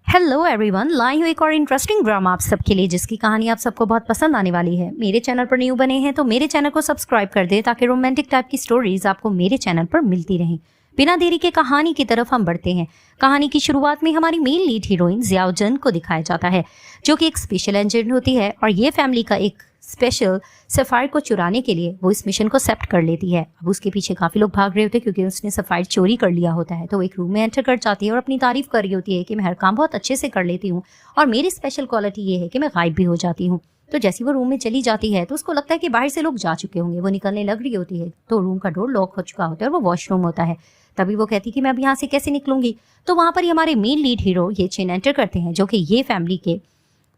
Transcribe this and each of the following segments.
Hello everyone, लाई हूँ एक और इंटरेस्टिंग ड्रामा आप सबके लिए जिसकी कहानी आप सबको बहुत पसंद आने वाली है। मेरे चैनल पर न्यू बने हैं तो मेरे चैनल को सब्सक्राइब कर दे ताकि रोमांटिक टाइप की स्टोरीज आपको मेरे चैनल पर मिलती रहें। बिना देरी के कहानी की तरफ हम बढ़ते हैं। कहानी की शुरुआत में हमारी मेन लीड हीरोइन जियाओजन को दिखाया जाता है, जो कि एक स्पेशल एजेंट होती है और ये फैमिली का एक स्पेशल सफायर को चुराने के लिए वो इस मिशन को एक्सेप्ट कर लेती है। अब उसके पीछे काफी लोग भाग रहे होते हैं क्योंकि उसने सफायर चोरी कर लिया होता है। तो वो एक रूम में एंटर कर जाती है और अपनी तारीफ कर रही होती है कि मैं हर काम बहुत अच्छे से कर लेती हूँ और मेरी स्पेशल क्वालिटी ये है कि मैं गायब भी हो जाती हूँ। तो जैसी वो रूम में चली जाती है तो उसको लगता है कि बाहर से लोग जा चुके होंगे। वो निकलने लग रही होती है तो रूम का डोर लॉक हो चुका होता है और वो वॉशरूम होता है। तभी वो कहती कि मैं अब यहाँ से कैसे निकलूंगी। तो वहां पर ही हमारे मेन लीड हीरो ये चेन एंटर करते हैं, जो कि ये फैमिली के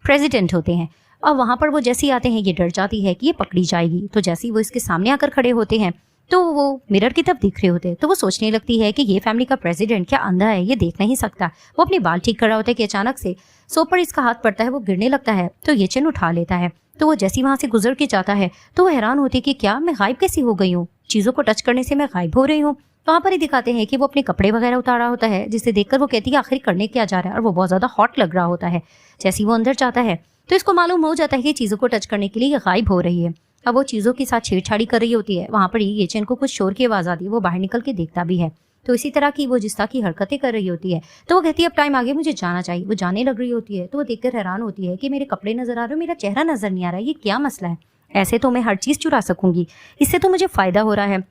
प्रेसिडेंट होते हैं। और वहां पर वो जैसे ही आते हैं ये डर जाती है कि ये पकड़ी जाएगी। तो जैसे ही वो इसके सामने आकर खड़े होते हैं तो वो मिरर की तरफ दिख रहे होते हैं। तो वो सोचने लगती है कि ये फैमिली का प्रेसिडेंट क्या अंधा है, ये देख नहीं सकता। वो अपने बाल ठीक कर रहा होता है कि अचानक से सोप पर इसका हाथ पड़ता है, वो गिरने लगता है। तो ये चेन उठा लेता है। तो वो जैसे वहां से गुजर के जाता है तो वो हैरान होती है कि क्या मैं गायब कैसी हो गई हूँ, चीजों को टच करने से मैं गायब हो रही हूँ। वहां पर ही दिखाते हैं कि वो अपने कपड़े वगैरह उतारा होता है, जिसे देखकर वो कहती है आखिर करने क्या जा रहा है, और वो बहुत ज्यादा हॉट लग रहा होता है। जैसे ही वो अंदर जाता है तो इसको मालूम हो जाता है कि चीजों को टच करने के लिए ये गायब हो रही है। अब वो चीजों के साथ छेड़छाड़ी कर रही होती है। वहां पर ये चेन को कुछ शोर की आवाज आती है। वो बाहर निकल के देखता भी है तो इसी तरह की वो जिस तरह की हरकतें कर रही होती है। तो वो कहती है अब टाइम आगे, मुझे जाना चाहिए। वो जाने लग रही होती है तो वो देखकर हैरान होती है कि मेरे कपड़े नजर आ रहे हो, मेरा चेहरा नजर नहीं आ रहा है, ये क्या मसला है। ऐसे तो मैं हर चीज चुरा सकूंगी, इससे तो मुझे फायदा हो रहा है।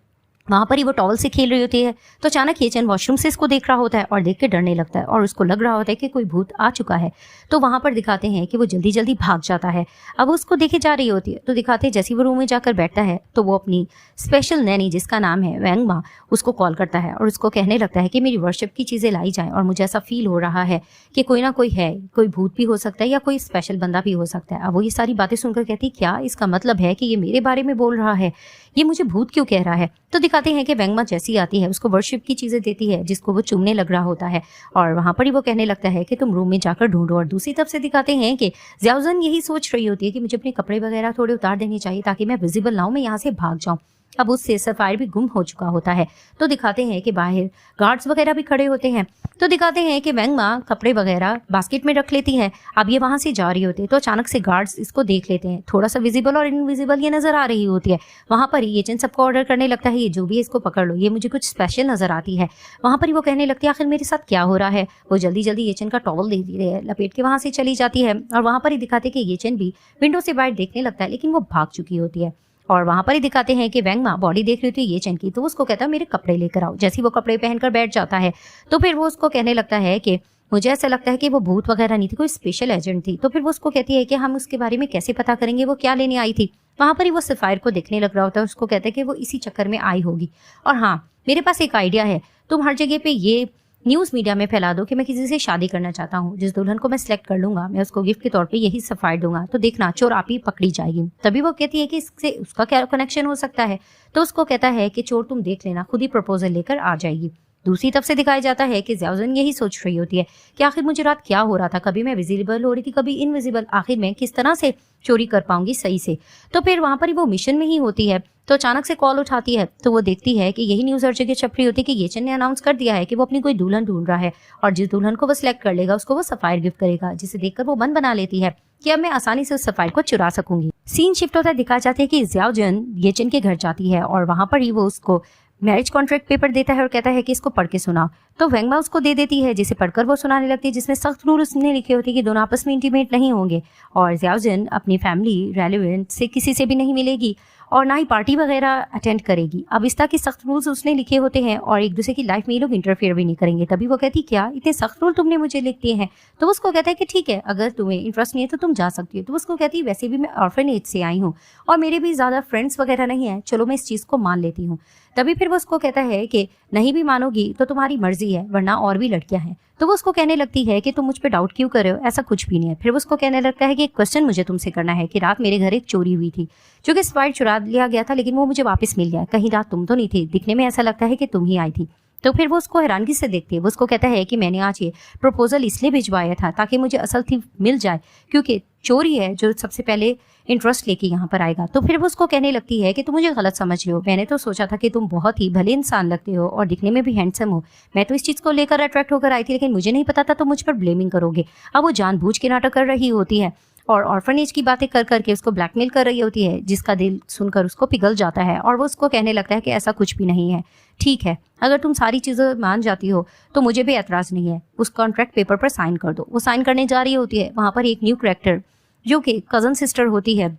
वहां पर ही वो टॉवल से खेल रही होती है तो अचानक ये चैन वॉशरूम से इसको देख रहा होता है और देख के डरने लगता है और उसको लग रहा होता है कि कोई भूत आ चुका है। तो वहां पर दिखाते हैं कि वो जल्दी जल्दी भाग जाता है। अब उसको देखे जा रही होती है तो दिखाते हैं जैसे वो रूम में जाकर बैठता है तो वो अपनी स्पेशल नैनी जिसका नाम है वैंगमा उसको कॉल करता है और उसको कहने लगता है कि मेरी वर्शिप की चीजें लाई जाए और मुझे ऐसा फील हो रहा है कि कोई ना कोई है, कोई भूत भी हो सकता है या कोई स्पेशल बंदा भी हो सकता है। अब वो ये सारी बातें सुनकर कहती क्या इसका मतलब है कि ये मेरे बारे में बोल रहा है, ये मुझे भूत क्यों कह रहा है। तो दिखाते हैं कि वैंगमा जैसी आती है उसको वर्शिप की चीजें देती है जिसको वो चूमने लग रहा होता है और वहां पर ही वो कहने लगता है कि तुम रूम में जाकर ढूंढो। और दूसरी तरफ से दिखाते हैं कि जियाओजन यही सोच रही होती है कि मुझे अपने कपड़े वगैरह थोड़े उतार देने चाहिए ताकि मैं विजिबल ना हूं, मैं यहाँ से भाग जाऊं। अब उससे सफायर भी गुम हो चुका होता है। तो दिखाते हैं कि बाहर गार्ड्स वगैरह भी खड़े होते हैं। तो दिखाते हैं कि वैंगमा कपड़े वगैरह बास्केट में रख लेती है। अब ये वहां से जा रही होती है तो अचानक से गार्ड्स इसको देख लेते हैं। थोड़ा सा विजिबल और इनविजिबल ये नजर आ रही होती है। वहां पर ये चेन सबको ऑर्डर करने लगता है ये जो भी है इसको पकड़ लो, ये मुझे कुछ स्पेशल नजर आती है। वहां पर ही वो कहने लगती है आखिर मेरे साथ क्या हो रहा है। वो जल्दी जल्दी ये चेन का टॉवल दे दी है, लपेट के वहां से चली जाती है और वहां पर ही दिखाते कि ये चेन भी विंडो से बाहर देखने लगता है लेकिन वो भाग चुकी होती है। और वहां पर ही दिखाते हैं कि वैंगमा बॉडी देख रही होती है ये चेन की, तो उसको कहता है मेरे कपड़े लेकर आओ। जैसे ही वो कपड़े पहनकर बैठ जाता है तो फिर वो उसको कहने लगता है कि मुझे ऐसा लगता है कि वो भूत वगैरह नहीं थी, कोई स्पेशल एजेंट थी। तो फिर वो उसको कहती है कि हम उसके बारे में कैसे पता करेंगे, वो क्या लेने आई थी। वहां पर ही वो सफायर को देखने लग रहा होता है, उसको कहता है कि वो इसी चक्कर में आई होगी। और हाँ, मेरे पास एक आइडिया है, तुम हर जगह पे ये न्यूज मीडिया में फैला दो कि मैं किसी से शादी करना चाहता हूँ, जिस दुल्हन को मैं सिलेक्ट कर लूंगा मैं उसको गिफ्ट के तौर पे यही सफायर दूंगा, तो देखना चोर आप ही पकड़ी जाएगी। तभी वो कहती है कि इससे उसका क्या कनेक्शन हो सकता है। तो उसको कहता है कि चोर तुम देख लेना, खुद ही प्रपोजल लेकर आ जाएगी। दूसरी तरफ से दिखाया जाता है कि जियाओजन यही सोच रही होती है कि आखिर मुझे रात क्या हो रहा था, कभी मैं विजिबल हो रही थी कभी इनविजिबल, आखिर मैं किस तरह से चोरी कर पाऊंगी सही से। तो फिर वहां पर ही वो मिशन में ही होती है तो अचानक से कॉल उठाती है तो वो देखती है कि यही न्यूज हर जगह छप रही होती है कि ये चेन ने अनाउंस कर दिया है कि वो अपनी कोई दुल्हन ढूंढ रहा है और जिस दुल्हन को वो सिलेक्ट कर लेगा उसको वो सफायर गिफ्ट करेगा, जिसे देखकर वो मन बना लेती है कि अब मैं आसानी से उस सफायर को चुरा सकूंगी। सीन शिफ्ट होता है, दिखाया जाता है कि जियाओजन ये चेन के घर जाती है और वहां पर ही वो उसको मैरिज कॉन्ट्रैक्ट पेपर देता है और कहता है कि इसको पढ़ के सुना। तो वैंगमा उसको दे देती है जिसे पढ़कर वो सुनाने लगती है, जिसमें सख्त रूल उसने लिखे होते हैं कि दोनों आपस में इंटीमेट नहीं होंगे और जियाओजन अपनी फैमिली रेलिवेंट से किसी से भी नहीं मिलेगी और ना ही पार्टी वगैरह अटेंड करेगी। अब इस तरह के सख्त रूल्स उसने लिखे होते हैं और एक दूसरे की लाइफ में ये लोग इंटरफेयर भी नहीं करेंगे। तभी वो कहती क्या इतने सख्त रूल तुमने मुझे लिख दिए हैं। तो उसको कहता है कि ठीक है, अगर तुम्हें इंटरेस्ट नहीं है तो तुम जा सकती हो। तो उसको कहती है वैसे भी मैं ऑर्फनेज से आई हूँ और मेरे भी ज्यादा फ्रेंड्स वगैरह नहीं है, चलो मैं इस चीज को मान लेती हूँ। तभी फिर वो उसको कहता है कि नहीं भी मानोगी तो तुम्हारी मर्जी है, वरना और भी लड़कियां हैं। तो वो उसको कहने लगती है कि तुम मुझ पे डाउट क्यों कर रहे हो, ऐसा कुछ भी नहीं है। फिर वो उसको कहने लगता है कि एक क्वेश्चन मुझे तुमसे करना है कि रात मेरे घर एक चोरी हुई थी, जो कि स्पाइर चुरा लिया गया था लेकिन वो मुझे वापस मिल गया, कहीं रात तुम तो नहीं थी, दिखने में ऐसा लगता है कि तुम ही आई थी। तो फिर वो उसको हैरानगी से देखती है। वो उसको कहता है कि मैंने आज ये प्रपोजल इसलिए भिजवाया था ताकि मुझे असल थी मिल जाए, क्योंकि चोरी है जो सबसे पहले इंटरेस्ट लेके यहाँ पर आएगा। तो फिर वो उसको कहने लगती है कि तुम मुझे गलत समझ रहे हो, मैंने तो सोचा था कि तुम बहुत ही भले इंसान लगते हो और दिखने में भी हैंडसम हो, मैं तो इस चीज़ को लेकर अट्रैक्ट होकर आई थी, लेकिन मुझे नहीं पता था तुम मुझ पर ब्लेमिंग करोगे। अब वो जानबूझ के नाटक कर रही होती है और ऑर्फनेज की बातें कर करके उसको ब्लैकमेल कर रही होती है, जिसका दिल सुनकर उसको पिघल जाता है और वो उसको कहने लगता है कि ऐसा कुछ भी नहीं है, ठीक है अगर तुम सारी चीज़ें मान जाती हो तो मुझे भी एतराज़ नहीं है, उस कॉन्ट्रैक्ट पेपर पर साइन कर दो। वो साइन करने जा रही होती है, वहाँ पर एक न्यू कैरेक्टर जो कि कज़न सिस्टर होती है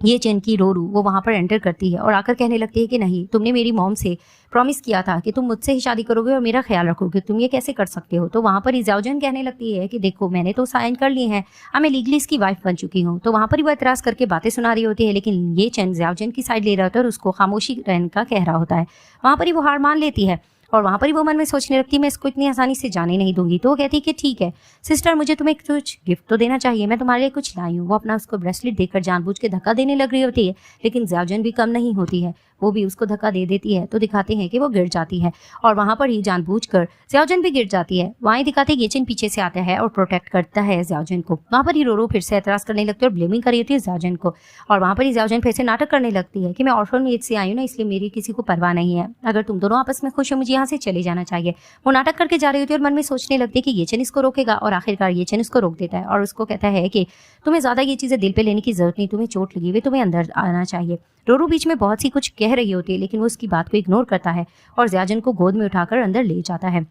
ये चेन की रोरू, वो वहाँ पर एंटर करती है और आकर कहने लगती है कि नहीं, तुमने मेरी मॉम से प्रॉमिस किया था कि तुम मुझसे ही शादी करोगे और मेरा ख्याल रखोगे, तुम ये कैसे कर सकते हो। तो वहाँ पर ज़्याओजन कहने लगती है कि देखो मैंने तो साइन कर लिए हैं, मैं लीगली इसकी वाइफ बन चुकी हूँ। तो वहाँ पर ही वो एतराज़ करके बातें सुना रही होती है, लेकिन ये चेन ज़्याओजन की साइड ले रहा होता है और उसको खामोशी रहने का कह रहा होता है। वहाँ पर ही वो हार मान लेती है और वहाँ पर ही वो मन में सोचने लगती है मैं इसको इतनी आसानी से जाने नहीं दूंगी। तो वो कहती है कि ठीक है सिस्टर, मुझे तुम्हें कुछ गिफ्ट तो देना चाहिए, मैं तुम्हारे लिए कुछ लाई हूँ। वो अपना उसको ब्रेसलेट देकर जानबूझ के धक्का देने लग रही होती है, लेकिन ज़्याओजन भी कम नहीं होती है, वो भी उसको धक्का दे देती है। तो दिखाते हैं कि वो गिर जाती है और वहाँ पर ही जानबूझकर ज़्याओजन भी गिर जाती है। वहीं दिखाते ये चेन पीछे से आता है और प्रोटेक्ट करता है ज़्याओजन को। वहाँ पर ही रोरो फिर से एतराज़ करने लगती है और ब्लेमिंग कर रही होती है ज़्याओजन को और वहाँ पर ही ज़्याओजन फिर से नाटक करने लगती है कि मैं ऑर्फनेज से आई हूँ ना, इसलिए मेरी किसी को परवाह नहीं है, अगर तुम दोनों आपस में खुश हो मुझे यहाँ से चले जाना चाहिए। वो नाटक करके जा रही होती है और मन में सोचने लगती है कि ये चेन इसको रोकेगा और आखिरकार ये चेन इसको रोक देता है और उसको कहता है कि तुम्हें ज़्यादा ये चीज़ें दिल पे लेने की जरूरत नहीं, तुम्हें चोट लगी हुई, तुम्हें अंदर आना चाहिए। रोरू बीच में बहुत सी कुछ कह रही होती है, लेकिन वो उसकी बात को इग्नोर करता है और ज़्याओजन को गोद में उठाकर अंदर ले जाता है।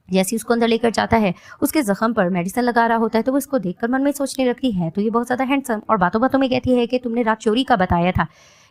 जैसे उसको अंदर लेकर जाता है, उसके जख्म पर मेडिसिन लगा रहा होता है, तो वो उसको देखकर मन में सोचने लगती है तो ये बहुत ज़्यादा हैंडसम, और बातों बातों में कहती है कि तुमने रात चोरी का बताया था,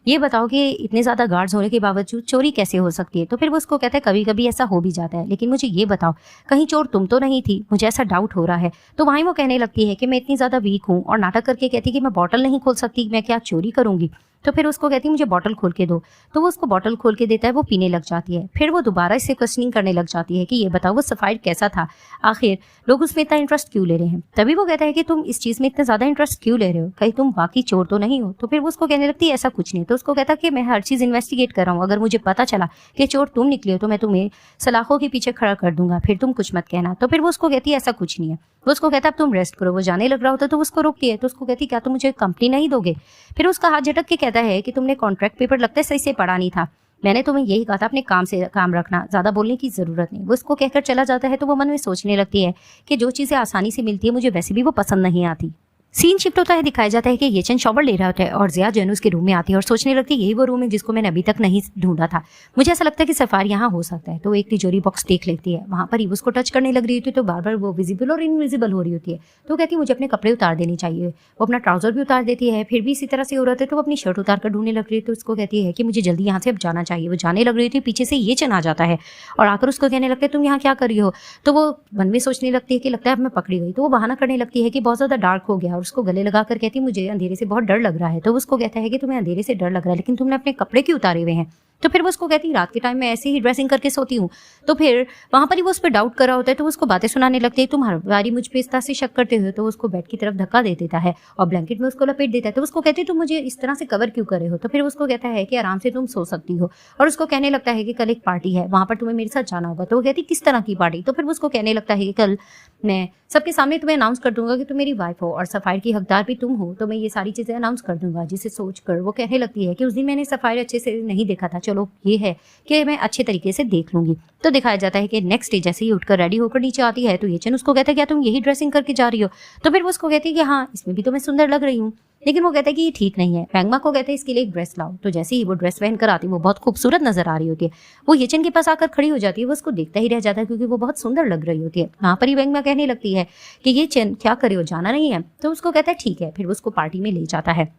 ये बताओ कि इतने ज़्यादा गार्ड्स होने के बावजूद चोरी कैसे हो सकती है। तो फिर वो उसको कहता है कभी कभी ऐसा हो भी जाता है, लेकिन मुझे ये बताओ कहीं चोर तुम तो नहीं थी, मुझे ऐसा डाउट हो रहा है। तो वहीं वो कहने लगती है कि मैं इतनी ज़्यादा वीक हूँ और नाटक करके कहती है कि मैं बॉटल नहीं खोल सकती, मैं क्या चोरी करूँगी। तो फिर उसको कहती है मुझे बॉटल खोल के दो। तो वो उसको बॉटल खोल के देता है, वो पीने लग जाती है। फिर वो दोबारा इससे क्वेश्चनिंग करने लग जाती है कि ये बताओ वो सफायर कैसा था, आखिर लोग उसमें इतना इंटरेस्ट क्यों ले रहे हैं। तभी वो कहता है कि तुम इस चीज़ में इतना ज़्यादा इंटरेस्ट क्यों ले रहे हो, कहीं तुम बाकी चोर तो नहीं हो। तो फिर वो उसको कहने लगती है ऐसा कुछ नहीं। तो उसको कहता कि मैं हर चीज़ इन्वेस्टिगेट कर रहा हूँ, अगर मुझे पता चला कि चोर तुम निकले हो तो मैं तुम्हें सलाखों के पीछे खड़ा कर दूंगा, फिर तुम कुछ मत कहना। तो फिर वो उसको कहती है ऐसा कुछ नहीं है। वो उसको कहता अब तुम रेस्ट करो। वो जाने लग रहा होता तो उसको रोकती है। तो उसको कहती क्या तुम मुझे कंपनी नहीं दोगे। फिर उसका हाथ झटक के कहता है कि तुमने कॉन्ट्रैक्ट पेपर लगता है सही से पढ़ा नहीं था, मैंने तुम्हें यही कहा था अपने काम से काम रखना, ज़्यादा बोलने की ज़रूरत नहीं। वो उसको कहकर चला जाता है। तो वो मन में सोचने लगती है कि जो चीज़ें आसानी से मिलती है मुझे वैसे भी वो पसंद नहीं आती। सीन शिफ्ट होता है, दिखाया जाता है कि ये चेन शॉवर ले रहा होता है और ज़ियाओजन उसके रूम में आती है और सोचने लगती है यही वो रूम है जिसको मैंने अभी तक नहीं ढूंढा था, मुझे ऐसा लगता है कि सफार यहाँ हो सकता है। तो एक तिजोरी बॉक्स देख लेती है, वहाँ पर ही उसको टच करने लग रही होती है तो बार बार वो विजिबल और इनविजिबल हो रही होती है। तो कहती है मुझे अपने कपड़े उतार देने चाहिए। वो अपना ट्राउजर भी उतार देती है, फिर भी इसी तरह से हो रहा है तो वो अपनी शर्ट उतार कर ढूंढने लग रही है। तो उसको कहती है कि मुझे जल्दी यहाँ से अब जाना चाहिए। वो जाने लग रही थी, पीछे से ये चेन आ जाता है और आकर उसको कहने लगता है तुम यहाँ क्या कर रही हो। तो वो मन में सोचने लगती है कि लगता है अब मैं पकड़ी गई। तो वो बहाना करने लगती है कि बहुत ज़्यादा डार्क हो गया और उसको गले लगाकर कहती मुझे अंधेरे से बहुत डर लग रहा है। तो उसको कहता है कि तुम्हें अंधेरे से डर लग रहा है लेकिन तुमने अपने कपड़े क्यों उतारे हुए हैं। तो फिर वो उसको कहती रात के टाइम में ऐसे ही ड्रेसिंग करके सोती हूँ। तो फिर वहाँ पर ही वो उस पर डाउट कर रहा होता है तो उसको बातें सुनाने लगती है, तुम हर बारी मुझ पर इस तरह से शक करते हो। तो उसको बेड की तरफ धक्का दे देता है और ब्लैंकेट में उसको लपेट देता है। तो उसको कहती है तुम मुझे इस तरह से कवर क्यों कर रहे हो। तो फिर उसको कहता है कि आराम से तुम सो सकती हो और उसको कहने लगता है कि कल एक पार्टी है, वहाँ पर तुम्हें मेरे साथ जाना होगा। तो वो कहती किस तरह की पार्टी। तो फिर उसको कहने लगता है कि कल मैं सबके सामने तुम्हें अनाउंस कर दूंगा कि तुम मेरी वाइफ हो और सफायर की हकदार भी तुम हो। तो मैं ये सारी चीज़ें अनाउंस कर दूंगा। जिसे सोचकर वो कहने लगती है कि उस दिन मैंने सफायर अच्छे से नहीं देखा था, चलो ये है कि मैं अच्छे तरीके से देख लूंगी। तो दिखाया जाता है कि नेक्स्ट डे जैसे ही उठकर रेडी होकर नीचे आती है तो ये चेन उसको कहता है क्या तुम यही ड्रेसिंग करके जा रही हो। तो फिर वो उसको कहती है कि हाँ इसमें भी तो मैं सुंदर लग रही हूँ, लेकिन वो कहता है कि ये ठीक नहीं है। मैग्मा को कहते हैं इसके लिए एक ड्रेस लाओ। तो जैसे ही वो ड्रेस पहन कर आती है वो बहुत खूबसूरत नजर आ रही होती है। वो ये चेन के पास आकर खड़ी हो जाती है, वो उसको देखता ही रह जाता है क्योंकि वो बहुत सुंदर लग रही होती है। वहाँ पर ही मैग्मा कहने लगती है कि ये चेन क्या करे हो, जाना नहीं है। तो उसको कहता है ठीक है। फिर वो उसको पार्टी में ले जाता है।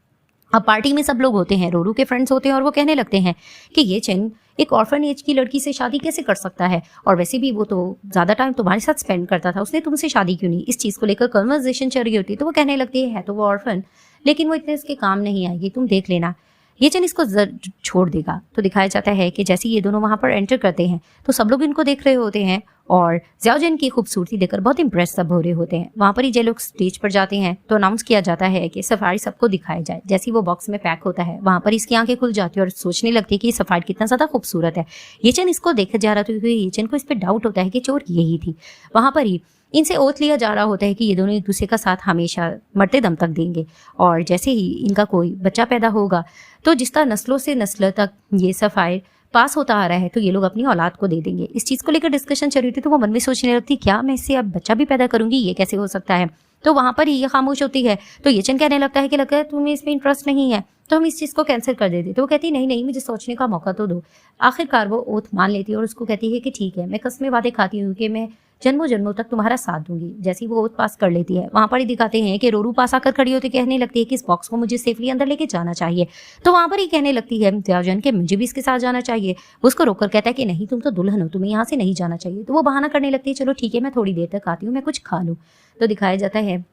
अब पार्टी में सब लोग होते हैं, रोरू के फ्रेंड्स होते हैं और वो कहने लगते हैं कि ये चेन एक ऑर्फन एज की लड़की से शादी कैसे कर सकता है, और वैसे भी वो तो ज़्यादा टाइम तुम्हारे साथ स्पेंड करता था, उसने तुमसे शादी क्यों नहीं। इस चीज़ को लेकर कन्वर्सेशन चल रही होती है। तो वो कहने लगती है तो वो ऑर्फन, लेकिन वो इतने इसके काम नहीं आएगी, तुम देख लेना, ये चेन इसको छोड़ देगा। तो दिखाया जाता है कि जैसे ये दोनों वहाँ पर एंटर करते हैं तो सब लोग इनको देख रहे होते हैं और ज़ियाओजन की खूबसूरती देखकर बहुत इंप्रेस सब हो रहे होते हैं। वहाँ पर ही जो लोग स्टेज पर जाते हैं तो अनाउंस किया जाता है कि सफारी सबको दिखाया जाए। जैसे ही वो बॉक्स में पैक होता है वहाँ पर इसकी आंखें खुल जाती है और सोचने लगती है कि ये सफारी कितना ज़्यादा खूबसूरत है। ये चेन इसको देखा जा रहा था क्योंकि ये चेन को इस पर डाउट होता है कि चोर यही थी। वहाँ पर ही इनसे ओथ लिया जा रहा होता है कि ये दोनों एक दूसरे का साथ हमेशा मरते दम तक देंगे, और जैसे ही इनका कोई बच्चा पैदा होगा तो जिस तरह नस्लों से नस्ल तक ये सफ़ायर पास होता आ रहा है तो ये लोग अपनी औलाद को दे देंगे। इस चीज़ को लेकर डिस्कशन चल रही थी तो वो मन में सोचने लगती, क्या मैं इससे अब बच्चा भी पैदा करूंगी, ये कैसे हो सकता है। तो वहां पर ही ये खामोश होती है। तो येचन कहने लगता है कि लगता है तुम्हें इसमें इंटरेस्ट नहीं है तो हम इस चीज़ को कैंसिल कर देते। तो वो कहती है नहीं नहीं, मुझे सोचने का मौका तो दो। आखिरकार वो ओथ मान लेती है और उसको कहती है कि ठीक है, मैं कसमें वादे खाती हूँ कि मैं जन्मों जन्मों तक तुम्हारा साथ दूंगी। जैसे ही वो ओथ पास कर लेती है, वहां पर ही दिखाते हैं कि रोरू पास आकर खड़ी होती कहने लगती है कि इस बॉक्स को मुझे सेफली अंदर लेके जाना चाहिए। तो वहां पर ही कहने लगती है ज़ियाओजन कि मुझे भी इसके साथ जाना चाहिए। वो उसको रोककर कहता है कि नहीं, तुम तो दुल्हन हो, तुम्हें यहाँ से नहीं जाना चाहिए। तो वो बहाना करने लगती है, चलो ठीक है, मैं थोड़ी देर तक आती हूँ, मैं कुछ खा लूँ। तो दिखाया जाता है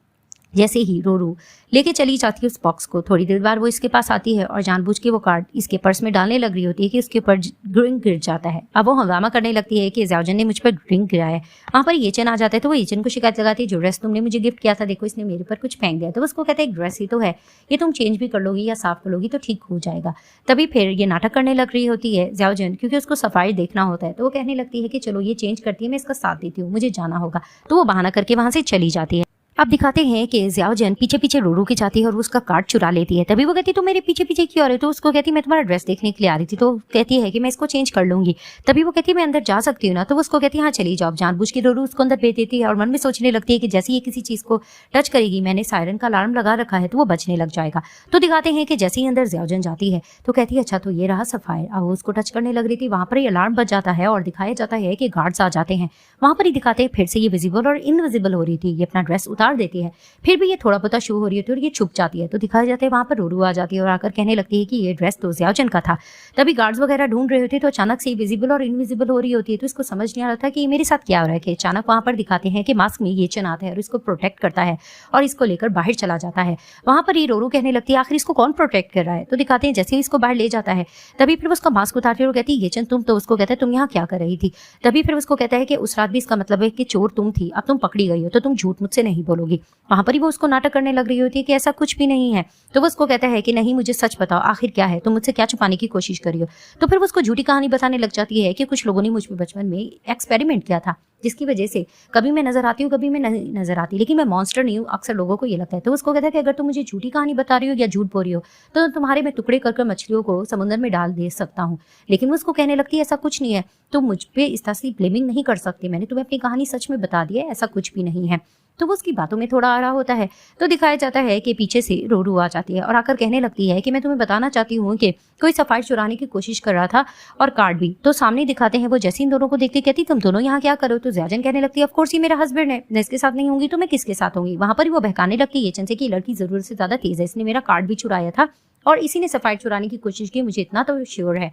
जैसे ही रोरू लेके चली जाती है उस बॉक्स को, थोड़ी देर बाद वो इसके पास आती है और जानबूझ के वो कार्ड इसके पर्स में डालने लग रही होती है कि उसके ऊपर ड्रिंक गिर जाता है। अब वो हंगामा करने लगती है कि ज़ियाओजन ने मुझ पर ड्रिंक गिराया है। वहाँ पर येचन आ जाता है तो वो येचन को शिकायत लगाती है, जो ड्रेस तुमने मुझे गिफ्ट किया था देखो इसने मेरे पर कुछ फेंक दिया। तो उसको कहता है एक ड्रेस ही तो है, ये तुम चेंज भी कर लोगी या साफ कर लोगी तो ठीक हो जाएगा। तभी फिर ये नाटक करने लग रही होती है ज़ियाओजन, क्योंकि उसको सफाई देखना होता है। तो वो कहने लगती है कि चलो ये चेंज करती है, मैं इसका साथ देती हूँ, मुझे जाना होगा। तो वो बहाना करके वहाँ से चली जाती है। अब दिखाते हैं कि ज़ियाओजन पीछे पीछे रोरू के जाती है और उसका कार्ड चुरा लेती है। तभी वो कहती है तुम मेरे पीछे पीछे क्यों आ रही हो। तो उसको कहती है मैं तुम्हारा ड्रेस देखने के लिए आ रही थी। तो कहती है कि मैं इसको चेंज कर लूंगी। तभी वो कहती है मैं अंदर जा सकती हूँ ना। तो वो उसको कहती है हाँ चली जाओ। जानबूझ के रोरू उसको अंदर भेज देती है और मन में सोचने लगती है कि जैसे ये किसी चीज़ को टच करेगी, मैंने सायरन का अलार्म लगा रखा है तो वो बचने लग जाएगा। तो दिखाते हैं कि जैसे ही अंदर ज़ियाओजन जाती है तो कहती है अच्छा तो ये रहा सफ़ायर। अब वो उसको टच करने लग रही थी, वहाँ पर ही अलार्म बज जाता है और दिखाया जाता है कि गार्ड्स आ जाते हैं। वहाँ पर ही दिखाते हैं फिर से ये विजिबल और इनविजिबल हो रही थी, ये अपना ड्रेस उतार देती है, फिर भी ये थोड़ा बहुत शो हो रही होती है और ये छुप जाती है। तो दिखाया जाता है वहाँ पर रोरू आ जाती है और आकर कहने लगती है कि ये ड्रेस तो ज़ियाओजन का था। तभी गार्ड्स वगैरह ढूंढ रहे होते तो अचानक से विजिबल और इनविजिबल हो रही होती है। तो इसको समझ नहीं आ रहा था कि ये मेरे साथ क्या हो रहा है कि अचानक वहाँ पर दिखाते हैं कि मास्क में येचन आता है और इसको प्रोटेक्ट करता है और इसको लेकर बाहर चला जाता है। वहाँ पर ये रोरू कहने लगती है आखिर इसको कौन प्रोटेक्ट कर रहा है। तो दिखाते हैं जैसे ही इसको बाहर ले जाता है तभी फिर उसका मास्क उतारती है और कहती है येचन तुम। तो उसको कहता है तुम यहाँ क्या कर रही थी। तभी फिर उसको कहता है कि उस रात भी इसका मतलब है कि चोर तुम थी, अब तुम पकड़ी गई हो तो तुम झूठ मुझसे नहीं बोलोगी। वहाँ पर ही वो उसको नाटक करने लग रही होती है कि ऐसा कुछ भी नहीं है। तो वो उसको कहता है कि नहीं मुझे सच बताओ आखिर क्या है, तुम मुझसे क्या छुपाने की कोशिश करी हो। तो फिर वो उसको झूठी कहानी बताने लग जाती है कि कुछ लोगों ने मुझ पर बचपन में एक्सपेरिमेंट किया था जिसकी वजह से कभी मैं नजर आती हूँ कभी मैं नहीं नजर आती, लेकिन मैं मॉन्स्टर नहीं हूँ, अक्सर लोगों को ये लगता है। तो उसको कहता है कि अगर तुम मुझे झूठी कहानी बता रही हो या झूठ बोल रही हो तो तुम्हारे मैं टुकड़े कर मछलियों को समुद्र में डाल दे सकता हूँ। लेकिन वो उसको कहने लगती है ऐसा कुछ नहीं है, तुम मुझ पे इस तरह से ब्लेमिंग नहीं कर सकती, मैंने तुम्हें अपनी कहानी सच में बता दी है, ऐसा कुछ भी नहीं है। तो वो उसकी बातों में थोड़ा आ रहा होता है। तो दिखाया जाता है कि पीछे से रोरू आ जाती है और आकर कहने लगती है कि मैं तुम्हें बताना चाहती हूँ कि कोई सफाई चुराने की कोशिश कर रहा था और कार्ड भी। तो सामने दिखाते हैं वो जैसे इन दोनों को देखते कहती तुम दोनों यहाँ क्या करो। तो ज़ियाओजन कहने लगती है ऑफ कोर्स ये मेरा हस्बैंड है, मैं इसके साथ नहीं होंगी तो मैं किसके साथ होंगी। वहां पर ही वो बहकाने लगती है येचन से कि लड़की जरूरत से ज्यादा तेज है, इसने मेरा कार्ड भी चुराया था और इसी ने सफाई चुराने की कोशिश की, मुझे इतना तो श्योर है।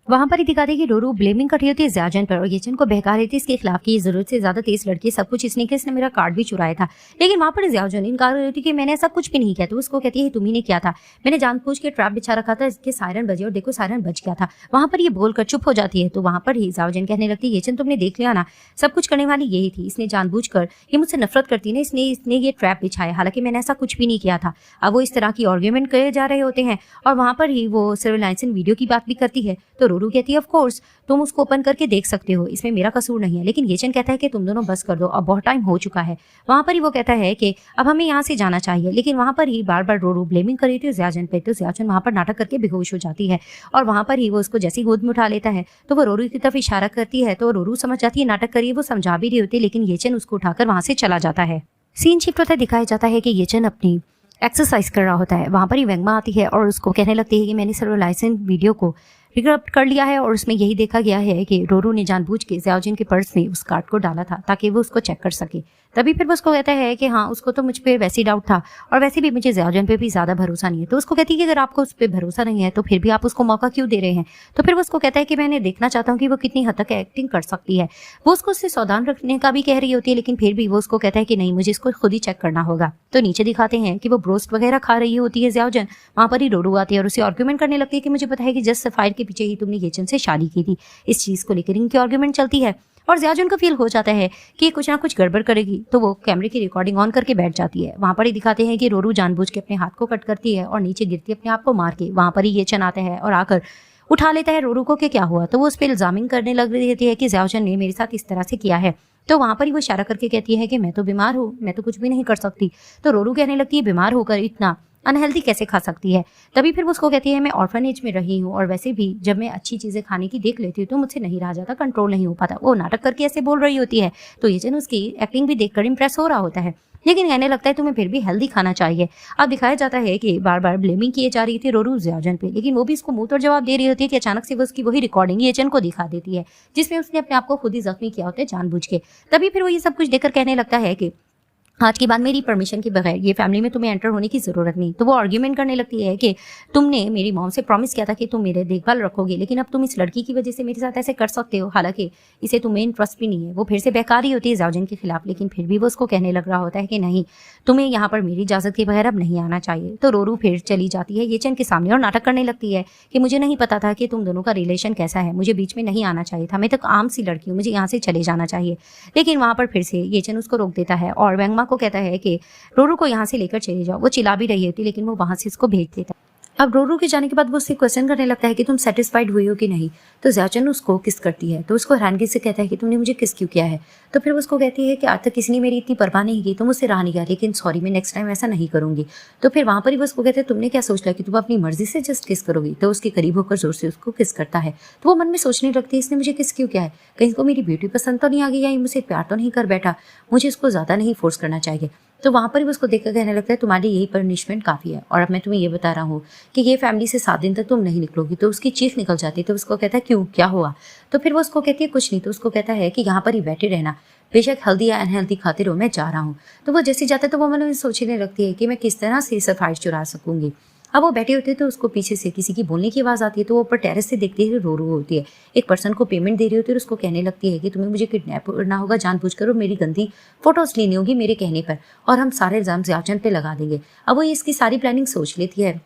वहां पर ही दिखाते कि रोरू ब्लेमिंग कर रही होती है ज़ियाओजन पर और येचन को बहका रही थी इसके खिलाफ कि ये जरूरत से ज्यादा तेज लड़की, सब कुछ इसने किया, इसने मेरा कार्ड भी चुराया था। लेकिन वहां पर ज़ियाओजन इनकार कर रही थी कि मैंने ऐसा कुछ भी नहीं किया। तो उसको कहती है तुम ही ने किया था, मैंने जानबूझ के ट्रैप बिछा रखा था, इसके सायरन बजे और देखो सायरन बज गया था। वहां पर ये बोलकर चुप हो जाती है। तो वहां पर ही ज़ियाओजन कहने लगती है येचन तुमने देख लिया ना, सब कुछ करने वाली यही थी, इसने जानबूझकर ये मुझसे नफरत करती ना, इसने ये ट्रैप बिछाया, हालांकि मैंने ऐसा कुछ भी नहीं किया था। अब वो इस तरह की आर्ग्यूमेंट करे जा रहे होते हैं और वहां पर ही वो सर्विलांस वीडियो की बात भी करती है। तो रोरू कहती है ऑफ कोर्स तुम उसको ओपन करके देख सकते हो, इसमें मेरा कसूर नहीं है। लेकिन येचन कहता है कि तुम दोनों बस कर दो, अब बहुत टाइम हो चुका है। वहां पर ही वो कहता है कि अब हमें यहाँ से जाना चाहिए। लेकिन वहां पर ही बार बार रोरू ब्लेमिंग कर रही थी ज़ियाओजन पे। तो ज़ियाओजन वहां पर नाटक करके बेहोश हो जाती है और वहां पर ही वो उसको जैसे गोद में उठा लेता है तो वो रोरू की तरफ इशारा करती है। तो रोरू समझ जाती है नाटक करिए, वो समझा भी रही होती है, लेकिन येचन उसको उठाकर वहां से चला जाता है। सीन शिफ्ट होता है, दिखाया जाता है कि येचन अपनी एक्सरसाइज कर रहा होता है। वहां पर ही वेंगमा आती है और उसको कहने लगती है कि मैंने सर्विलांस वीडियो को रिकॉर्ड कर लिया है और उसमें यही देखा गया है कि रोरू ने जानबूझ के ज़ियाओजन के पर्स में उस कार्ड को डाला था ताकि वो उसको चेक कर सके। तभी फिर वो उसको कहता है कि हाँ उसको तो मुझ पे वैसे ही डाउट था और वैसे भी मुझे ज़ियाओजन पे भी ज़्यादा भरोसा नहीं है। तो उसको कहती है कि अगर आपको उस पर भरोसा नहीं है तो फिर भी आप उसको मौका क्यों दे रहे हैं। तो फिर वो उसको कहता है कि मैंने देखना चाहता हूँ कि वो कितनी हद तक एक्टिंग कर सकती है। वो उसको उससे सावधान रखने का भी कह रही होती है, लेकिन फिर भी वो उसको कहता है कि नहीं मुझे इसको खुद ही चेक करना होगा। तो नीचे दिखाते हैं कि वो ब्रोस्ट वगैरह खा रही होती है ज़ियाओजन। वहाँ पर ही रोरू आती है और उसे आर्ग्यूमेंट करने लगती है कि मुझे पता है कि जस्ट सफायर के पीछे ही तुमने येचन से शादी की थी। इस चीज़ को लेकर इनकी आर्ग्यूमेंट चलती है और ज़ियाओजन को फील हो जाता है कि कुछ ना कुछ गड़बड़ करेगी। तो वो कैमरे की रिकॉर्डिंग ऑन करके बैठ जाती है। वहाँ पर ही दिखाते हैं कि रोरू जानबूझ के अपने हाथ को कट करती है और नीचे गिरती है अपने आप को मार के। वहाँ पर ही येचन आता है और आकर उठा लेता है रोरू को कि क्या हुआ। तो वो उस पर इल्जामिंग करने लग रही होती है कि ज़ियाओजन ने मेरे साथ इस तरह से किया है। तो वहाँ पर ही वो इशारा करके कहती है कि मैं तो बीमार हूँ, मैं तो कुछ भी नहीं कर सकती। तो रोरू कहने लगती है बीमार होकर इतना अनहेल्दी कैसे खा सकती है। तभी फिर वो उसको कहती है मैं ऑर्फनेज में रही हूँ और वैसे भी जब मैं अच्छी चीज़ें खाने की देख लेती हूँ तो मुझसे नहीं रहा जाता, कंट्रोल नहीं हो पाता। वो नाटक करके ऐसे बोल रही होती है तो ये जन उसकी एक्टिंग भी देखकर इंप्रेस हो रहा होता है, लेकिन कहने लगता है तुम्हें फिर भी हेल्दी खाना चाहिए। अब दिखाया जाता है कि बार बार ब्लेमिंग किए जा रही थी रोरू ज़ियाजन पे, लेकिन वो भी इसको मुंह तोड़ जवाब दे रही होती है कि अचानक से वो उसकी वही रिकॉर्डिंग येचन को दिखा देती है जिसमें उसने अपने आप को खुद ही जख्मी किया होता है जानबूझ के। तभी फिर वो ये सब कुछ देखकर कहने लगता है कि आज के बाद मेरी परमिशन के बगैर ये फैमिली में तुम्हें एंटर होने की जरूरत नहीं। तो वो आर्ग्यूमेंट करने लगती है कि तुमने मेरी मॉम से प्रॉमिस किया था कि तुम मेरे देखभाल रखोगे, लेकिन अब तुम इस लड़की की वजह से मेरे साथ ऐसे कर सकते हो, हालांकि इसे तुम्हें इंटरेस्ट भी नहीं है। वो फिर से बेकारी होती है ज़ियाओजिन के खिलाफ, लेकिन फिर भी वो उसको कहने लग रहा होता है कि नहीं, तुम्हें यहाँ पर मेरी इजाजत के बगैर अब नहीं आना चाहिए। तो रोरू फिर चली जाती है येचन के सामने और नाटक करने लगती है कि मुझे नहीं पता था कि तुम दोनों का रिलेशन कैसा है, मुझे बीच में नहीं आना चाहिए था, मैं तो आम सी लड़की हूँ, मुझे यहाँ से चले जाना चाहिए। लेकिन वहाँ पर फिर से येचन उसको रोक देता है और वेंगमा को कहता है कि रोरू को यहाँ से लेकर चले जाओ। वो चिल्ला भी रही होती लेकिन वो वहां से उसको भेज देता है। अब रोरू के जाने के बाद वो उससे क्वेश्चन करने लगता है कि तुम सेटिस्फाइड हुई हो कि नहीं। तो ज़ियाओजिन उसको किस करती है तो उसको हैरानगी से कहता है कि तुमने मुझे किस क्यों किया है। तो फिर वो उसको कहती है कि आज तक किसी ने मेरी इतनी परवाह नहीं की, तो मुझसे रहा नहीं गया, लेकिन सॉरी मैं नेक्स्ट टाइम ऐसा नहीं करूंगी। तो फिर वहाँ पर ही वो उसको कहते हैं तुमने क्या सोच लिया कि तुम अपनी मर्जी से जस्ट किस करोगी। तो उसके करीब होकर जोर से उसको किस करता है। तो वो मन में सोचने लगती है इसने मुझे किस क्यों किया है, कहीं इसको मेरी ब्यूटी पसंद तो नहीं आ गई या मुझसे प्यार तो नहीं कर बैठा, मुझे इसको ज़्यादा नहीं फोर्स करना चाहिए। तो वहाँ पर ही उसको देखकर कहने लगता है तुम्हारी यही पनिशमेंट काफ़ी है और अब मैं तुम्हें ये बता रहा हूँ कि ये फैमिली से 7 दिन तक तुम नहीं निकलोगी। तो उसकी चीख निकल जाती है। तो उसको कहता है क्यों, क्या हुआ। तो फिर वो उसको कहती है कुछ नहीं। तो उसको कहता है कि यहाँ पर ही बैठे रहना, बेशक हेल्दी या अनहेल्दी खाते रहो, मैं जा रहा हूँ। तो वो जैसे जाता है तो वो मन में सोचने लगती है कि मैं किस तरह से सफाई चुरा सकूंगी। अब वो बैठे होते हैं तो उसको पीछे से किसी की बोलने की आवाज़ आती है। तो वो ऊपर टेरेस से देखती है रो होती है, एक पर्सन को पेमेंट दे रही होती है और उसको कहने लगती है कि तुम्हें मुझे किडनैप करना होगा जानबूझकर और मेरी गंदी फोटोज लेनी होगी मेरे कहने पर और हम सारे इल्ज़ाम ज़ियाओजिन पे लगा देंगे। अब वो इसकी सारी प्लानिंग सोच लेती है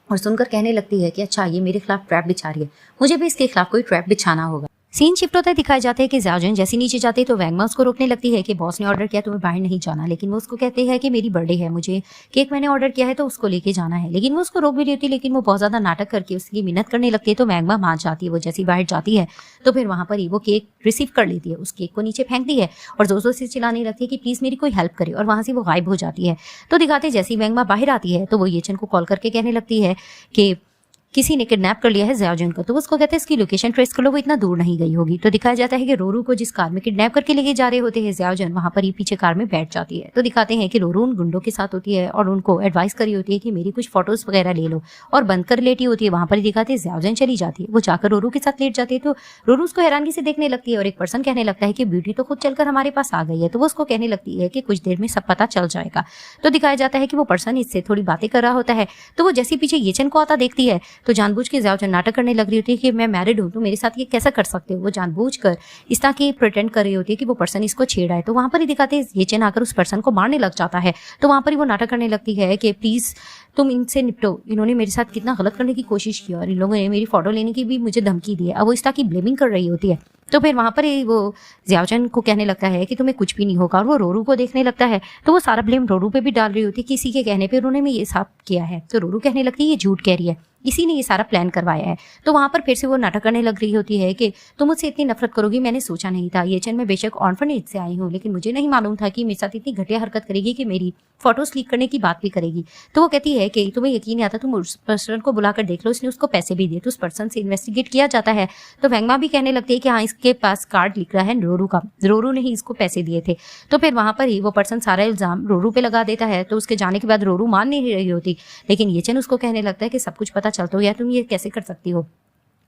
और सुनकर कहने लगती है कि अच्छा ये मेरे खिलाफ ट्रैप बिछा रही है, मुझे भी इसके खिलाफ कोई ट्रैप बिछाना होगा। सीन शिफ्ट होता है, दिखाए जाते हैं कि ज़ियाओजिन जैसे नीचे जाते हैं तो वेंगमा उसको रोकने लगती है कि बॉस ने ऑर्डर किया तुम्हें बाहर नहीं जाना, लेकिन वो उसको कहते हैं कि मेरी बर्थडे है, मुझे केक मैंने ऑर्डर किया है तो उसको लेके जाना है। लेकिन वो उसको रोक भी रही होती है, लेकिन वो बहुत ज़्यादा नाटक करके उसकी मिन्नत करने लगती है। तो वेंगमा मान जाती है। वो जैसी बाहर जाती है तो फिर वहाँ पर ही वो केक रिसीव कर लेती है, उस केक को नीचे फेंकती है और जोर जोर से चिल्लाने लगती है कि प्लीज़ मेरी कोई हेल्प करे और वहाँ से वो गायब हो जाती है। तो दिखाते जैसी वेंगमा बाहर आती है तो वो येचन को कॉल करके कहने लगती है कि किसी ने किडनैप कर लिया है ज़ियाओजिन को। तो उसको कहते हैं इसकी लोकेशन ट्रेस कर लो, वो इतना दूर नहीं गई होगी। तो दिखाया जाता है कि रोरू को जिस कार में किडनैप करके लेके जा रहे होते हैं ज़ियाओजिन, वहाँ पर ही पीछे कार में बैठ जाती है। तो दिखाते हैं कि रोरू उन गुंडों के साथ होती है और उनको एडवाइस करी होती है कि मेरी कुछ फोटोज वगैरह ले लो और बंद कर लेटी होती है। वहाँ पर ही दिखाते हैं ज़ियाओजिन चली जाती है, वो जाकर रोरू के साथ लेट जाती है। तो रोरू उसको हैरानगी से देखने लगती है और एक पर्सन कहने लगता है कि ब्यूटी तो खुद चलकर हमारे पास आ गई है। तो वो उसको कहने लगती है कि कुछ देर में सब पता चल जाएगा। तो दिखाया जाता है कि वो पर्सन इससे थोड़ी बातें कर रहा होता है। तो वो जैसे पीछे येचन को आता देखती है तो जानबूझ के नाटक करने लग रही होती है कि मैं मैरिड हूँ तो मेरे साथ ये कैसा कर सकते हो। वो जानबूझकर इस तरह की प्रिटेंड कर रही होती है कि वो पर्सन इसको छेड़ा है। तो वहां पर ही दिखाते हैं येचन आकर उस पर्सन को मारने लग जाता है। तो वहां पर ही वो नाटक करने लगती है कि प्लीज तुम इनसे निपटो, इन्होंने मेरे साथ कितना गलत करने की कोशिश की और इन लोगों ने मेरी फोटो लेने की भी मुझे धमकी दी है। अब वो इस तरह की ब्लेमिंग कर रही होती है। तो फिर वहां पर ही वो ज़ियाओजिन को कहने लगता है कि तुम्हें कुछ भी नहीं होगा और वो रोरू को देखने लगता है। तो वो सारा ब्लेम रोरू पे भी डाल रही होती है, किसी के कहने पे उन्होंने मैं ये सब किया है। तो रोरू कहने लगती है ये झूठ कह रही है, इसी ने ये सारा प्लान करवाया है। तो वहां पर फिर से वो नाटक करने लग रही होती है कि तुम मुझसे इतनी नफरत करोगी, मैंने सोचा नहीं था। येचन मैं बेशक ऑर्फनेज से आई हूँ, लेकिन मुझे नहीं मालूम था कि मेरे साथ इतनी घटिया हरकत करेगी कि मेरी फोटोज लीक करने की बात भी करेगी। तो वो कहती है कि तुम्हें यकीन नहीं आता, तुम उस पर्सन को बुलाकर देख लो, इसने उसको पैसे भी दिए। तो उस पर्सन से इन्वेस्टिगेट किया जाता है। तो वेंगमा भी कहने लगती है कि हाँ इसके पास कार्ड लिख रहा है रोरू का, रोरू ने ही इसको पैसे दिए थे। तो फिर वहां पर ही वो पर्सन सारा इल्जाम रोरू पे लगा देता है। तो उसके जाने के बाद रोरू मान नहीं रही होती, लेकिन येचन उसको कहने लगता है कि सब कुछ पता चलता हो या तुम ये कैसे कर सकती हो।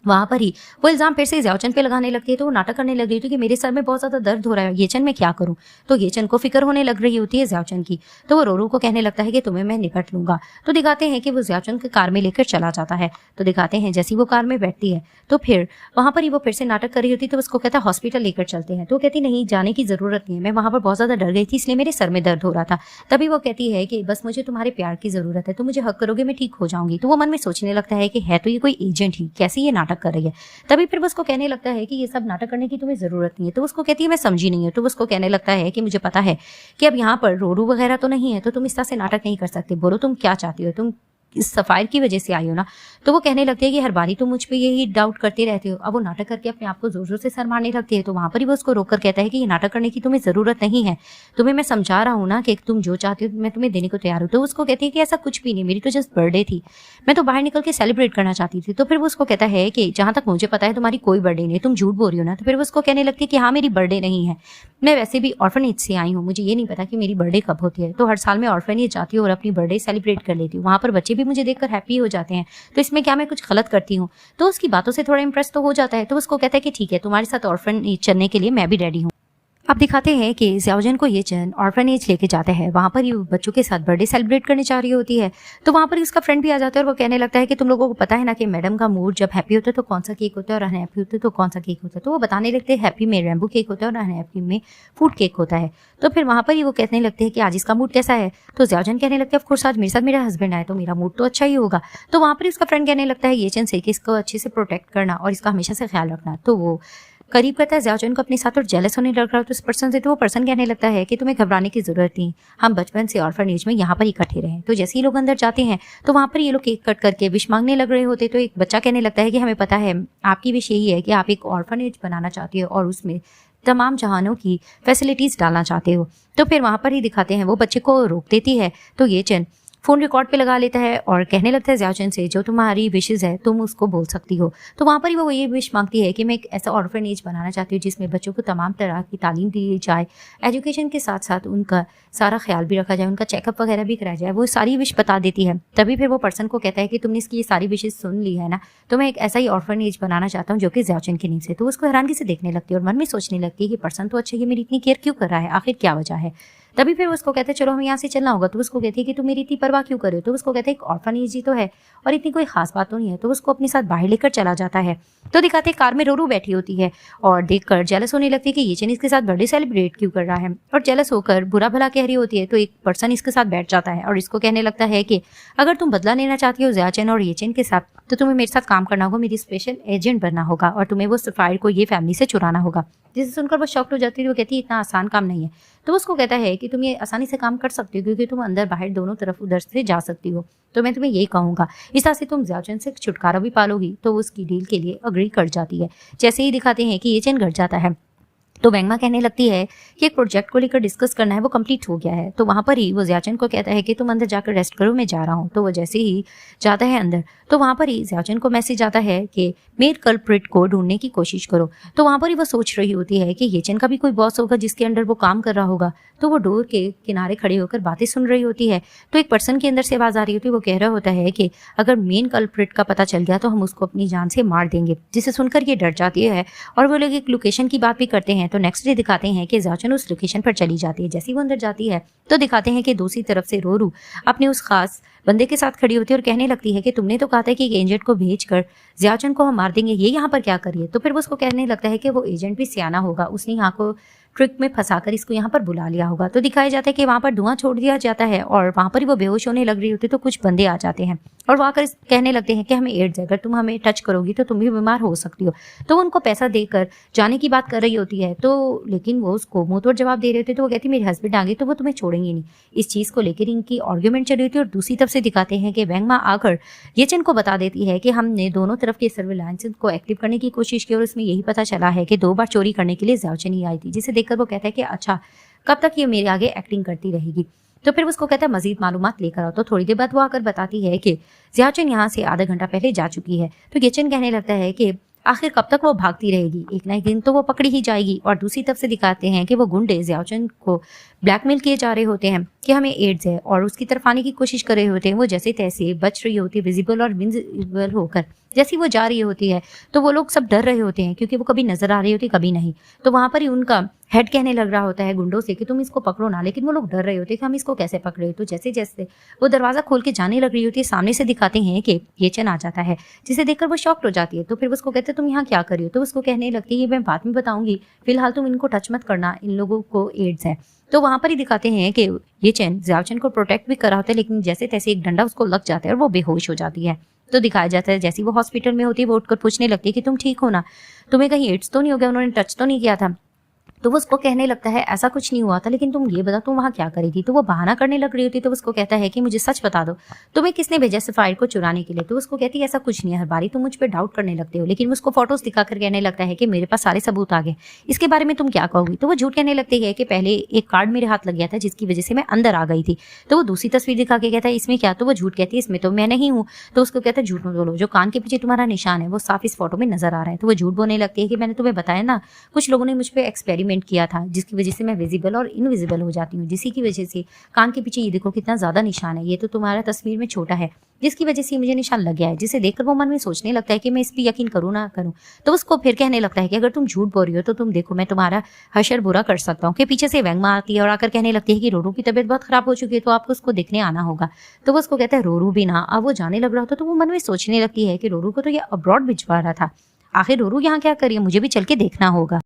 वहां पर ही वो इल्जाम फिर से ज़ियाओजिन पे लगाने लगती है। तो वो नाटक करने लग रही थी कि मेरे सर में बहुत ज्यादा दर्द हो रहा है, येचन मैं क्या करूं। तो येचन को फिक्र होने लग रही होती है ज़ियाओजिन की। तो वो रोरू को कहने लगता है कि तुम्हें मैं निपट लूंगा। तो दिखाते हैं कि वो ज़ियाओजिन के कार में लेकर चला जाता है। तो दिखाते हैं जैसी वो कार में बैठती है तो फिर वहां पर ही वो फिर से नाटक कर रही होती। तो उसको कहता है हॉस्पिटल लेकर चलते हैं। तो कहती नहीं जाने की जरूरत नहीं है, मैं वहां पर बहुत ज्यादा डर गई थी इसलिए मेरे सर में दर्द हो रहा था। तभी वो कहती है कि बस मुझे तुम्हारे प्यार की जरूरत है, तो मुझे हक करोगे मैं ठीक हो जाऊंगी। तो वो मन में सोचने लगता है कि है तो ये कोई एजेंट ही, कैसे ये नाटक कर रही है। तभी फिर वो उसको कहने लगता है कि ये सब नाटक करने की तुम्हें जरूरत नहीं है। तो उसको कहती है मैं समझी नहीं हूँ। तो उसको कहने लगता है कि मुझे पता है कि अब यहाँ पर रोरू वगैरह तो नहीं है, तो तुम इस तरह से नाटक नहीं कर सकते, बोलो तुम क्या चाहती हो, तुम इस सफायर की वजह से आई हो ना। तो वो कहने लगती है कि हर बारी तुम मुझ पे यही डाउट करते रहते हो। अब वो नाटक करके अपने आप को जोर जोर से सर मारने लगती है। तो वहां पर ही वो उसको रोककर कहता है कि ये नाटक करने की तुम्हें जरूरत नहीं है, तुम्हें मैं समझा रहा हूँ ना कि तुम जो चाहती हो मैं तुम्हें देने को तैयार हूँ। तो उसको कहती है कि ऐसा कुछ भी नहीं, मेरी तो जस्ट बर्थडे थी, मैं तो बाहर निकल के सेलिब्रेट करना चाहती थी। तो फिर वो उसको कहता है कि जहां तक मुझे पता है तुम्हारी कोई बर्थडे नहीं है, तुम झूठ बोल रही हो ना। तो फिर वो उसको कहने लगती है कि हाँ मेरी बर्थडे नहीं है, मैं वैसे भी ऑर्फनेज से आई हूँ, मुझे ये नहीं पता कि मेरी बर्थडे कब होती है। तो हर साल मैं ऑर्फनेज जाती हूँ और अपनी बर्थडे सेलिब्रेट कर लेती हूँ, वहाँ पर बच्चे भी मुझे देखकर हैप्पी हो जाते हैं, तो इसमें क्या मैं कुछ गलत करती हूँ। तो उसकी बातों से थोड़ा इंप्रेस तो हो जाता है। तो उसको कहता है कि ठीक है, तुम्हारे साथ ऑर्फनेज चलने के लिए मैं भी रेडी हूँ। अब दिखाते हैं कि ज़ियाओजन को ये चन ऑर्फनेज लेके जाता है। वहाँ पर ये बच्चों के साथ बर्थडे सेलिब्रेट करने जा रही होती है। तो वहाँ पर उसका फ्रेंड भी आ जाता है और वो कहने लगता है कि तुम लोगों को पता है ना कि मैडम का मूड जब हैप्पी होता है तो कौन सा केक होता है और अनहैप्पी होता है तो कौन सा केक होता है। तो वो बताने लगते हैं हैप्पी में रेम्बो केक होता है और अनहैप्पी में फूड केक होता है। तो फिर वहाँ पर ही वो कहने लगते हैं कि आज इसका मूड कैसा है। तो ज़ियाओजन कहने लगते हैं ऑफ कोर्स आज मेरे साथ मेरा हस्बैंड आए तो मेरा मूड तो अच्छा ही होगा। तो वहाँ पर उसका फ्रेंड कहने लगता है ये चन से कि इसको अच्छे से प्रोटेक्ट करना और इसका हमेशा से ख्याल रखना। तो वो करीब करता है ज़ियाओजन को अपने साथ और जेलस होने लग रहा है तो इस पर्सन से। तो वो पर्सन कहने लगता है कि तुम्हें घबराने की जरूरत नहीं, हम बचपन से ऑर्फनेज में यहाँ पर इकट्ठे रहे। तो जैसे ही लोग अंदर जाते हैं तो वहाँ पर ये लोग केक कट करके विश मांगने लग रहे होते। तो एक बच्चा कहने लगता है कि हमें पता है आपकी विश यही है कि आप एक ऑर्फनेज बनाना चाहती हो और उसमें तमाम जहानों की फैसिलिटीज डालना चाहते हो। तो फिर वहाँ पर ही दिखाते हैं वो बच्चे को रोक देती है। तो ये चन फोन रिकॉर्ड पे लगा लेता है और कहने लगता है ज़ियाओजन से जो तुम्हारी विशेज है तुम उसको बोल सकती हो। तो वहाँ पर ही वो ये विश मांगती है कि मैं एक ऐसा ऑर्फनेज बनाना चाहती हूँ जिसमें बच्चों को तमाम तरह की तालीम दी जाए, एजुकेशन के साथ साथ उनका सारा ख्याल भी रखा जाए, उनका चेकअप वगैरह भी कराया जाए। वो सारी विश बता देती है। तभी फिर वो पर्सन को कहता है कि तुमने इसकी ये सारी विशेज सुन ली है ना, तो मैं एक ऐसा ही ऑर्फनेज बनाना चाहता हूँ जो कि ज़ियाओजन के नींव से। तो उसको हैरानगी से देखने लगती है और मन में सोचने लगती है कि पर्सन तो अच्छा, ये मेरी इतनी केयर क्यों कर रहा है, आखिर क्या वजह है। तभी फिर उसको कहते हैं चलो हमें यहाँ से चलना होगा। तो उसको कहती है कि तुम मेरी इतनी परवाह क्यों कर रहे हो। तो उसको कहते हैं एक ऑर्फनेज ही तो है और इतनी कोई खास बात तो नहीं है। तो उसको अपने साथ बाहर लेकर चला जाता है। तो दिखाते हैं कार में रोरू बैठी होती है और देखकर जेलस होने लगती है कि ये चन इसके साथ बर्थडे सेलिब्रेट क्यों कर रहा है और जेलस होकर बुरा भला कह रही होती है। तो एक पर्सन इसके साथ बैठ जाता है और इसको कहने लगता है कि अगर तुम बदला लेना चाहती हो ज़ियाओजन और ये चन के साथ तो तुम्हें मेरे साथ काम करना होगा, मेरी स्पेशल एजेंट बनना होगा और तुम्हें वो सफायर को ये फैमिली से चुराना होगा। जिसे सुनकर वो शॉक्ड हो जाती है। वो कहती है इतना आसान काम नहीं है। तो उसको कहता है कि तुम ये आसानी से काम कर सकती हो क्योंकि तुम अंदर बाहर दोनों तरफ उधर से जा सकती हो। तो मैं तुम्हें यही कहूँगा, इस तरह से तुम ज़ियाओजन से छुटकारा भी पालोगी। तो वो उसकी डील के लिए अग्री कर जाती है। जैसे ही दिखाते हैं कि ये चन घर जाता है तो वेंगमा कहने लगती है कि एक प्रोजेक्ट को लेकर डिस्कस करना है, वो कंप्लीट हो गया है। तो वहाँ पर ही वो ज़ियाओजन को कहता है कि तुम अंदर जाकर रेस्ट करो, मैं जा रहा हूँ। तो वो जैसे ही जाता है अंदर तो वहाँ पर ही ज़ियाओजन को मैसेज आता है कि मेन कल्प्रिट को ढूंढने की कोशिश करो। तो वहाँ पर ही वो सोच रही होती है कि ये चन का भी कोई बॉस होगा जिसके अंडर वो काम कर रहा होगा। तो वो डोर के किनारे खड़े होकर बातें सुन रही होती है। तो एक पर्सन के अंदर से आवाज़ आ रही होती है, वो कह रहा होता है कि अगर मेन कल्प्रिट का पता चल गया तो हम उसको अपनी जान से मार देंगे। जिसे सुनकर ये डर जाती है और वो लोग एक लोकेशन की बात भी करते हैं। तो नेक्स्ट डे दिखाते हैं कि ज़ियाओजन उस लोकेशन पर चली जाती है। जैसे ही वो अंदर जाती है तो दिखाते हैं कि दूसरी तरफ से रोरू अपने उस खास बंदे के साथ खड़ी होती है और कहने लगती है कि तुमने तो कहा था कि एक एजेंट को भेजकर ज़ियाओजन को हम मार देंगे, ये यहाँ पर क्या करिए। तो फिर वो उसको कहने लगता है कि वो एजेंट भी सियाना होगा, उसने यहाँ को ट्रिक में फंसाकर इसको यहाँ पर बुला लिया होगा। तो दिखाया जाता है कि वहाँ पर धुआं छोड़ दिया जाता है और वहाँ पर ही वो बेहोश होने लग रही होती है। तो कुछ बंदे आ जाते हैं और वो आकर कहने लगते हैं कि हमें एड्स है, अगर तुम हमें टच करोगी तो तुम भी बीमार हो सकती हो। तो वो उनको पैसा देकर जाने की बात कर रही होती है। तो लेकिन वो उसको मुंह तोड़ जवाब दे रहे होते। तो वो कहती मेरे हस्बैंड आ गए तो वो तुम्हें छोड़ेंगे नहीं। इस चीज़ को लेकर इनकी आर्ग्यूमेंट चल रही होती है। और दूसरी तरफ से दिखाते हैं कि वेंगमा आकर ये चन को बता देती है कि हमने दोनों तरफ के सर्विलांस को एक्टिव करने की कोशिश की और उसमें यही पता चला है कि 2 बार चोरी करने के लिए ज़ियाओजन ही आई थी। जिसे देखकर वो कहता है कि अच्छा कब तक ये मेरे आगे एक्टिंग करती रहेगी। तो फिर उसको कहता है मजीद मालूमात लेकर आओ। तो थोड़ी देर बाद वो आकर बताती है कि ज़ियाओजन यहाँ से आधा घंटा पहले जा चुकी है। तो ये चन कहने लगता है कि आखिर कब तक वो भागती रहेगी, एक ना एक दिन तो वो पकड़ी ही जाएगी। और दूसरी तरफ से दिखाते हैं कि वो गुंडे ज़ियाओजन को ब्लैकमेल किए जा रहे होते हैं कि हमें एड्स है और उसकी तरफ आने की कोशिश कर रहे होते हैं। वो जैसे तैसे बच रही होती है विजिबल और इनविजिबल होकर। जैसी वो जा रही होती है तो वो लोग सब डर रहे होते हैं क्योंकि वो कभी नजर आ रही होती कभी नहीं। तो वहाँ पर ही उनका हेड कहने लग रहा होता है गुंडों से कि तुम इसको पकड़ो ना, लेकिन वो लोग डर रहे होते हैं कि हम इसको कैसे पकड़े। तो जैसे जैसे वो दरवाजा खोल के जाने लग रही होती है सामने से दिखाते हैं कि ये चन आ जाता है, जिसे देखकर वो शॉक्ड हो जाती है। तो फिर उसको कहते हैं तुम यहाँ क्या कर रही हो। तो उसको कहने लगती है मैं बाद में बताऊंगी, फिलहाल तुम इनको टच मत करना, इन लोगों को एड्स है। तो वहाँ पर ही दिखाते हैं कि ये चन ज़ियाओजन को प्रोटेक्ट भी कर रहा होता है, लेकिन जैसे तैसे एक डंडा उसको लग जाता है और वो बेहोश हो जाती है। तो दिखाया जाता है जैसे वो हॉस्पिटल में होती है वो उठकर पूछने लगती है कि तुम ठीक हो ना, तुम्हें कहीं एड्स तो नहीं हो गया, उन्होंने टच तो नहीं किया था। तो वो उसको कहने लगता है ऐसा कुछ नहीं हुआ था, लेकिन तुम ये बता तुम वहाँ क्या करी थी। तो वो बहाना करने लग रही होती, तो उसको कहता है कि मुझे सच बता दो, तुम्हें किसने भेजा सफायर को चुराने के लिए। तो उसको कहती है ऐसा कुछ नहीं है, हर बारी तुम मुझ पर डाउट करने लगते हो। लेकिन उसको फोटोज दिखाकर कहने लगता है कि मेरे पास सारे सबूत आ गए, इसके बारे में तुम क्या कहोगी। तो वो झूठ कहने लगती है कि पहले एक कार्ड मेरे हाथ लग गया था जिसकी वजह से मैं अंदर आ गई थी। तो वो दूसरी तस्वीर दिखा के कहता है इसमें क्या। तो वो झूठ कहती है इसमें तो मैं नहीं हूँ। तो उसको कहता है झूठ मत बोलो, जो कान के पीछे तुम्हारा निशान है वो साफ इस फोटो में नजर आ रहा है। तो वो झूठ बोलने लगती है कि मैंने तुम्हें बताया ना, कुछ लोगों ने मुझ पर एक्सपेरिमेंट किया था जिसकी वजह से मैं विजिबल और इनविजिबल हो जाती हूँ, जिसी की वजह से कान के पीछे ये देखो कितना ज्यादा निशान है, ये तो तुम्हारा तस्वीर में छोटा है, जिसकी वजह से मुझे निशान लग गया है। जिसे देखकर वो मन में सोचने लगता है कि मैं इस पर यकीन करूँ ना करूँ। तो उसको फिर कहने लगता है कि अगर तुम झूठ बोल रही हो तो तुम देखो मैं तुम्हारा हशर बुरा कर सकता हूँ। कि पीछे से वेंगमा आती है और आकर कहने लगती है कि रोरू की तबीयत बहुत खराब हो चुकी है, तो आपको उसको देखने आना होगा। तो वो उसको कहता है रोरू भी ना। अब वो जाने लग रहा होता तो वो मन में सोचने लगती है कि रोरू को तो ये अब्रॉड भिजवा रहा था, आखिर रोरू यहाँ क्या करिए, मुझे भी चल के देखना होगा।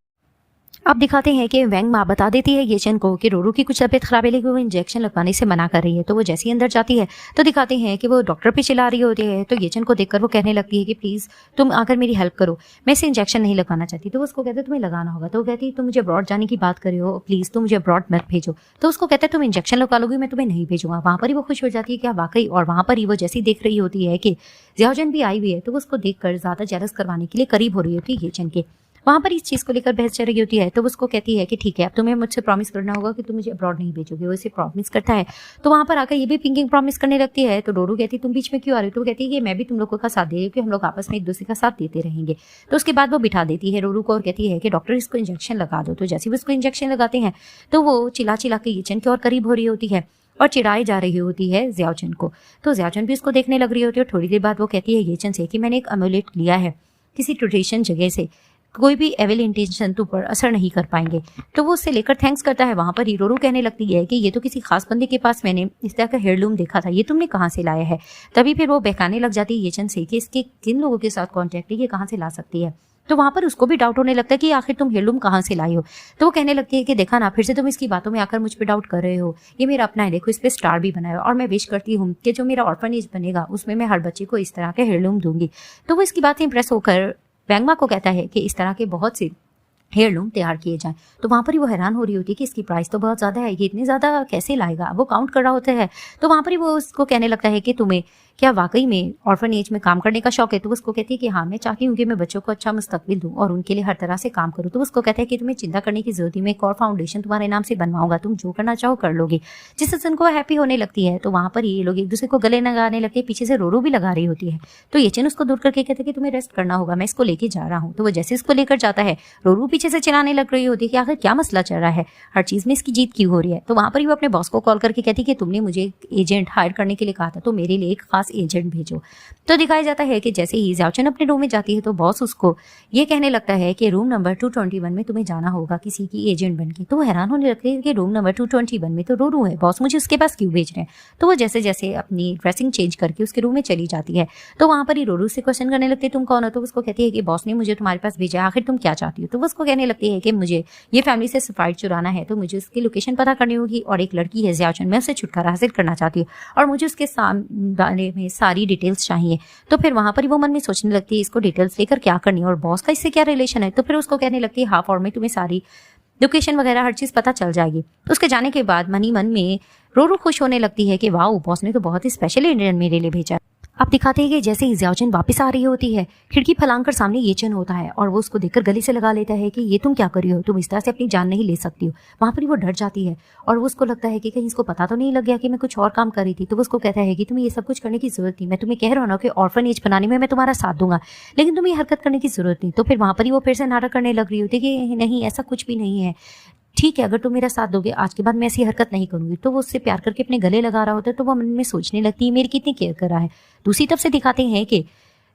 अब दिखाते हैं कि वेंग माँ बता देती है येचन को कि रोरू की कुछ तबीयत खराब है, लेकिन वो इंजेक्शन लगवाने से मना कर रही है। तो वो जैसे ही अंदर जाती है तो दिखाते हैं कि वो डॉक्टर पे चिल्ला रही होती है। तो येचन को देखकर वो कहने लगती है कि प्लीज तुम आकर मेरी हेल्प करो, मैं इसे इंजेक्शन नहीं लगवाना चाहती। तो उसको कहते तुम्हें लगाना होगा। तो वो कहती तुम मुझे अब्रॉड जाने की बात कर रहे हो, प्लीज तुम मुझे अब्रॉड मत भेजो। तो उसको कहते तुम इंजेक्शन लगवा लोगी, मैं तुम्हें नहीं भेजूंगा। वहां पर ही वो खुश हो जाती है क्या वाकई, और वहां पर ही वो जैसी देख रही होती है कि जियाओजन भी आई हुई है, तो वो उसको देखकर ज्यादा जेलस करवाने के लिए करीब हो रही होती है येचन के। वहां पर इस चीज को लेकर बहस चल रही होती है। तो उसको कहती है कि ठीक है अब तुम्हें मुझसे प्रॉमिस करना होगा कि तुम मुझे अब्रॉड नहीं भेजोगे। वो इसे प्रॉमिस करता है। तो वहां पर आकर ये भी पिंकिंग प्रॉमिस करने लगती है। तो डोरू कहती है तुम बीच में क्यों आ रही हो। तो वो कहती है कि मैं भी तुम लोगों का साथ दे रही हूँ कि हम लोग आपस में एक दूसरे का साथ देते रहेंगे। तो उसके बाद वो बिठा देती है रोरू को और कहती है कि डॉक्टर इसको इंजेक्शन लगा दो। तो जैसे भी उसको इंजेक्शन लगाते हैं तो वो चिल्ला चिल्ला के येचन के और करीब हो रही होती है और चिढ़ाई जा रही होती है जियाओजन को। तो जियाओजन भी उसको देखने लग रही होती है। थोड़ी देर बाद वो कहती है येचन से कि मैंने एक अम्यूलेट लिया है किसी ट्रेडिशन जगह से, कोई भी एविल इंटेंशन तुम पर असर नहीं कर पाएंगे। तो वो उससे लेकर थैंक्स करता है। वहां पर हीरोरू कहने लगती है कि ये तो किसी खास बंदे के पास मैंने इस तरह का हेयरलूम देखा था, ये तुमने कहाँ से लाया है। तभी फिर वो बहकाने लग जाती है येचन से कि इसके किन लोगों के साथ कॉन्टैक्ट है, ये कहाँ से ला सकती है। तो वहां पर उसको भी डाउट होने लगता है कि आखिर तुम हेयरलूम कहाँ से लाई हो। तो वो कहने लगती है कि देखा ना, फिर से तुम इसकी बातों में आकर मुझ पर डाउट कर रहे हो, ये मेरा अपना है, देखो इस पे स्टार भी बना है और मैं विश करती हूँ कि जो मेरा ऑर्फनेज बनेगा उसमें मैं हर बच्चे को इस तरह के हेयरलूम दूंगी। तो वो इसकी बात से इंप्रेस होकर वेंगमा को कहता है कि इस तरह के बहुत से हेयरलूम तैयार किए जाएं। तो वहां पर ही वो हैरान हो रही होती है कि इसकी प्राइस तो बहुत ज्यादा है, ये इतनी ज्यादा कैसे लाएगा। वो काउंट कर रहा होता है। तो वहां पर ही वो उसको कहने लगता है कि तुम्हें क्या वाकई में ऑर्फनेज में काम करने का शौक है। तो उसको कहती है कि हाँ मैं चाहती हूँ कि मैं बच्चों को अच्छा मुस्तकबिल दूँ और उनके लिए हर तरह से काम करूँ। तो उसको कहता है कि तुम्हें चिंता करने की जरूरत नहीं, मैं एक और फाउंडेशन तुम्हारे नाम से बनवाऊंगा, तुम जो करना चाहो कर लोगे। जिससे उनको हैप्पी होने लगती है। तो वहां पर ये लोग एक दूसरे को गले लगाने लगते हैं। पीछे से रोरू भी लगा रही होती है। तो येचन उसको दूर करके कहते हैं कि तुम्हें रेस्ट करना होगा, मैं इसको लेके जा रहा हूँ। तो वो जैसे इसको लेकर जाता है रोरू पीछे से चिल्लाने लग रही होती है कि आखिर क्या मसला चल रहा है, हर चीज में इसकी जीत क्यों हो रही है। तो वहां पर ही वो अपने बॉस को कॉल करके कहती है कि तुमने मुझे एक एजेंट हायर करने के लिए कहा था, तो मेरे लिए एक खास एजेंट भेजो। तो दिखाया जाता है कि जैसे ही जियाओजन अपने रूम में जाती है तो बॉस उसको ये कहने लगता है कि रूम नंबर 221 में तुम्हें जाना होगा किसी की एजेंट बनके। तो वो हैरान होने लगती है कि रूम नंबर 221 में तो रोरू है, बॉस मुझे उसके पास क्यों भेज रहे हैं। तो वो जैसे जैसे अपनी ड्रेसिंग चेंज करके उसके रूम में चली जाती है। तो वहां पर ही रोरू से क्वेश्चन करने लगती है तुम कौन हो। तो उसको कहती है कि बॉस ने मुझे तुम्हारे पास भेजा, आखिर तुम क्या चाहती हो। तो वो उसको कहने लगती है कि मुझे ये फैमिली से सफायर चुराना है, तो मुझे उसकी लोकेशन पता करनी होगी और एक लड़की है जियाओजन, मैं उससे छुटकारा हासिल करना चाहती हूँ और मुझे उसके बारे में सारी डिटेल्स चाहिए। तो फिर वहां पर ही वो मन में सोचने लगती है इसको डिटेल्स लेकर क्या करनी है और बॉस का इससे क्या रिलेशन है। तो फिर उसको कहने लगती है हाफ आवर में तुम्हें सारी लोकेशन वगैरह हर चीज पता चल जाएगी। उसके जाने के बाद मन ही मन में रोरू खुश होने लगती है कि वाह बॉस ने तो बहुत ही स्पेशल इंडियन मेरे लिए भेजा। अब दिखाते हैं कि जैसे ही जियाओजन वापस आ रही होती है, खिड़की फलांग कर सामने येचन होता है और वो उसको देखकर गले से लगा लेता है कि ये तुम क्या कर रही हो, तुम इस तरह से अपनी जान नहीं ले सकती हो। वहां पर ही वो डर जाती है और वो उसको लगता है कि कहीं इसको पता तो नहीं लग गया कि मैं कुछ और काम कर रही थी। तो वो उसको कहता है कि तुम्हें ये सब कुछ करने की जरूरत नहीं, मैं तुम्हें कह रहा हूँ ना कि ऑर्फनेज बनाने में मैं तुम्हारा साथ दूंगा, लेकिन तुम्हें ये हरकत करने की जरूरत नहीं। तो फिर वहां पर ही वो फिर से नाटक करने लग रही होती है कि नहीं ऐसा कुछ भी नहीं है, ठीक है अगर तुम मेरा साथ दोगे आज के बाद मैं ऐसी हरकत नहीं करूंगी। तो वो उससे प्यार करके अपने गले लगा रहा होता है। तो वो मन में सोचने लगती है मेरी कितनी केयर कर रहा है। दूसरी तरफ से दिखाते हैं कि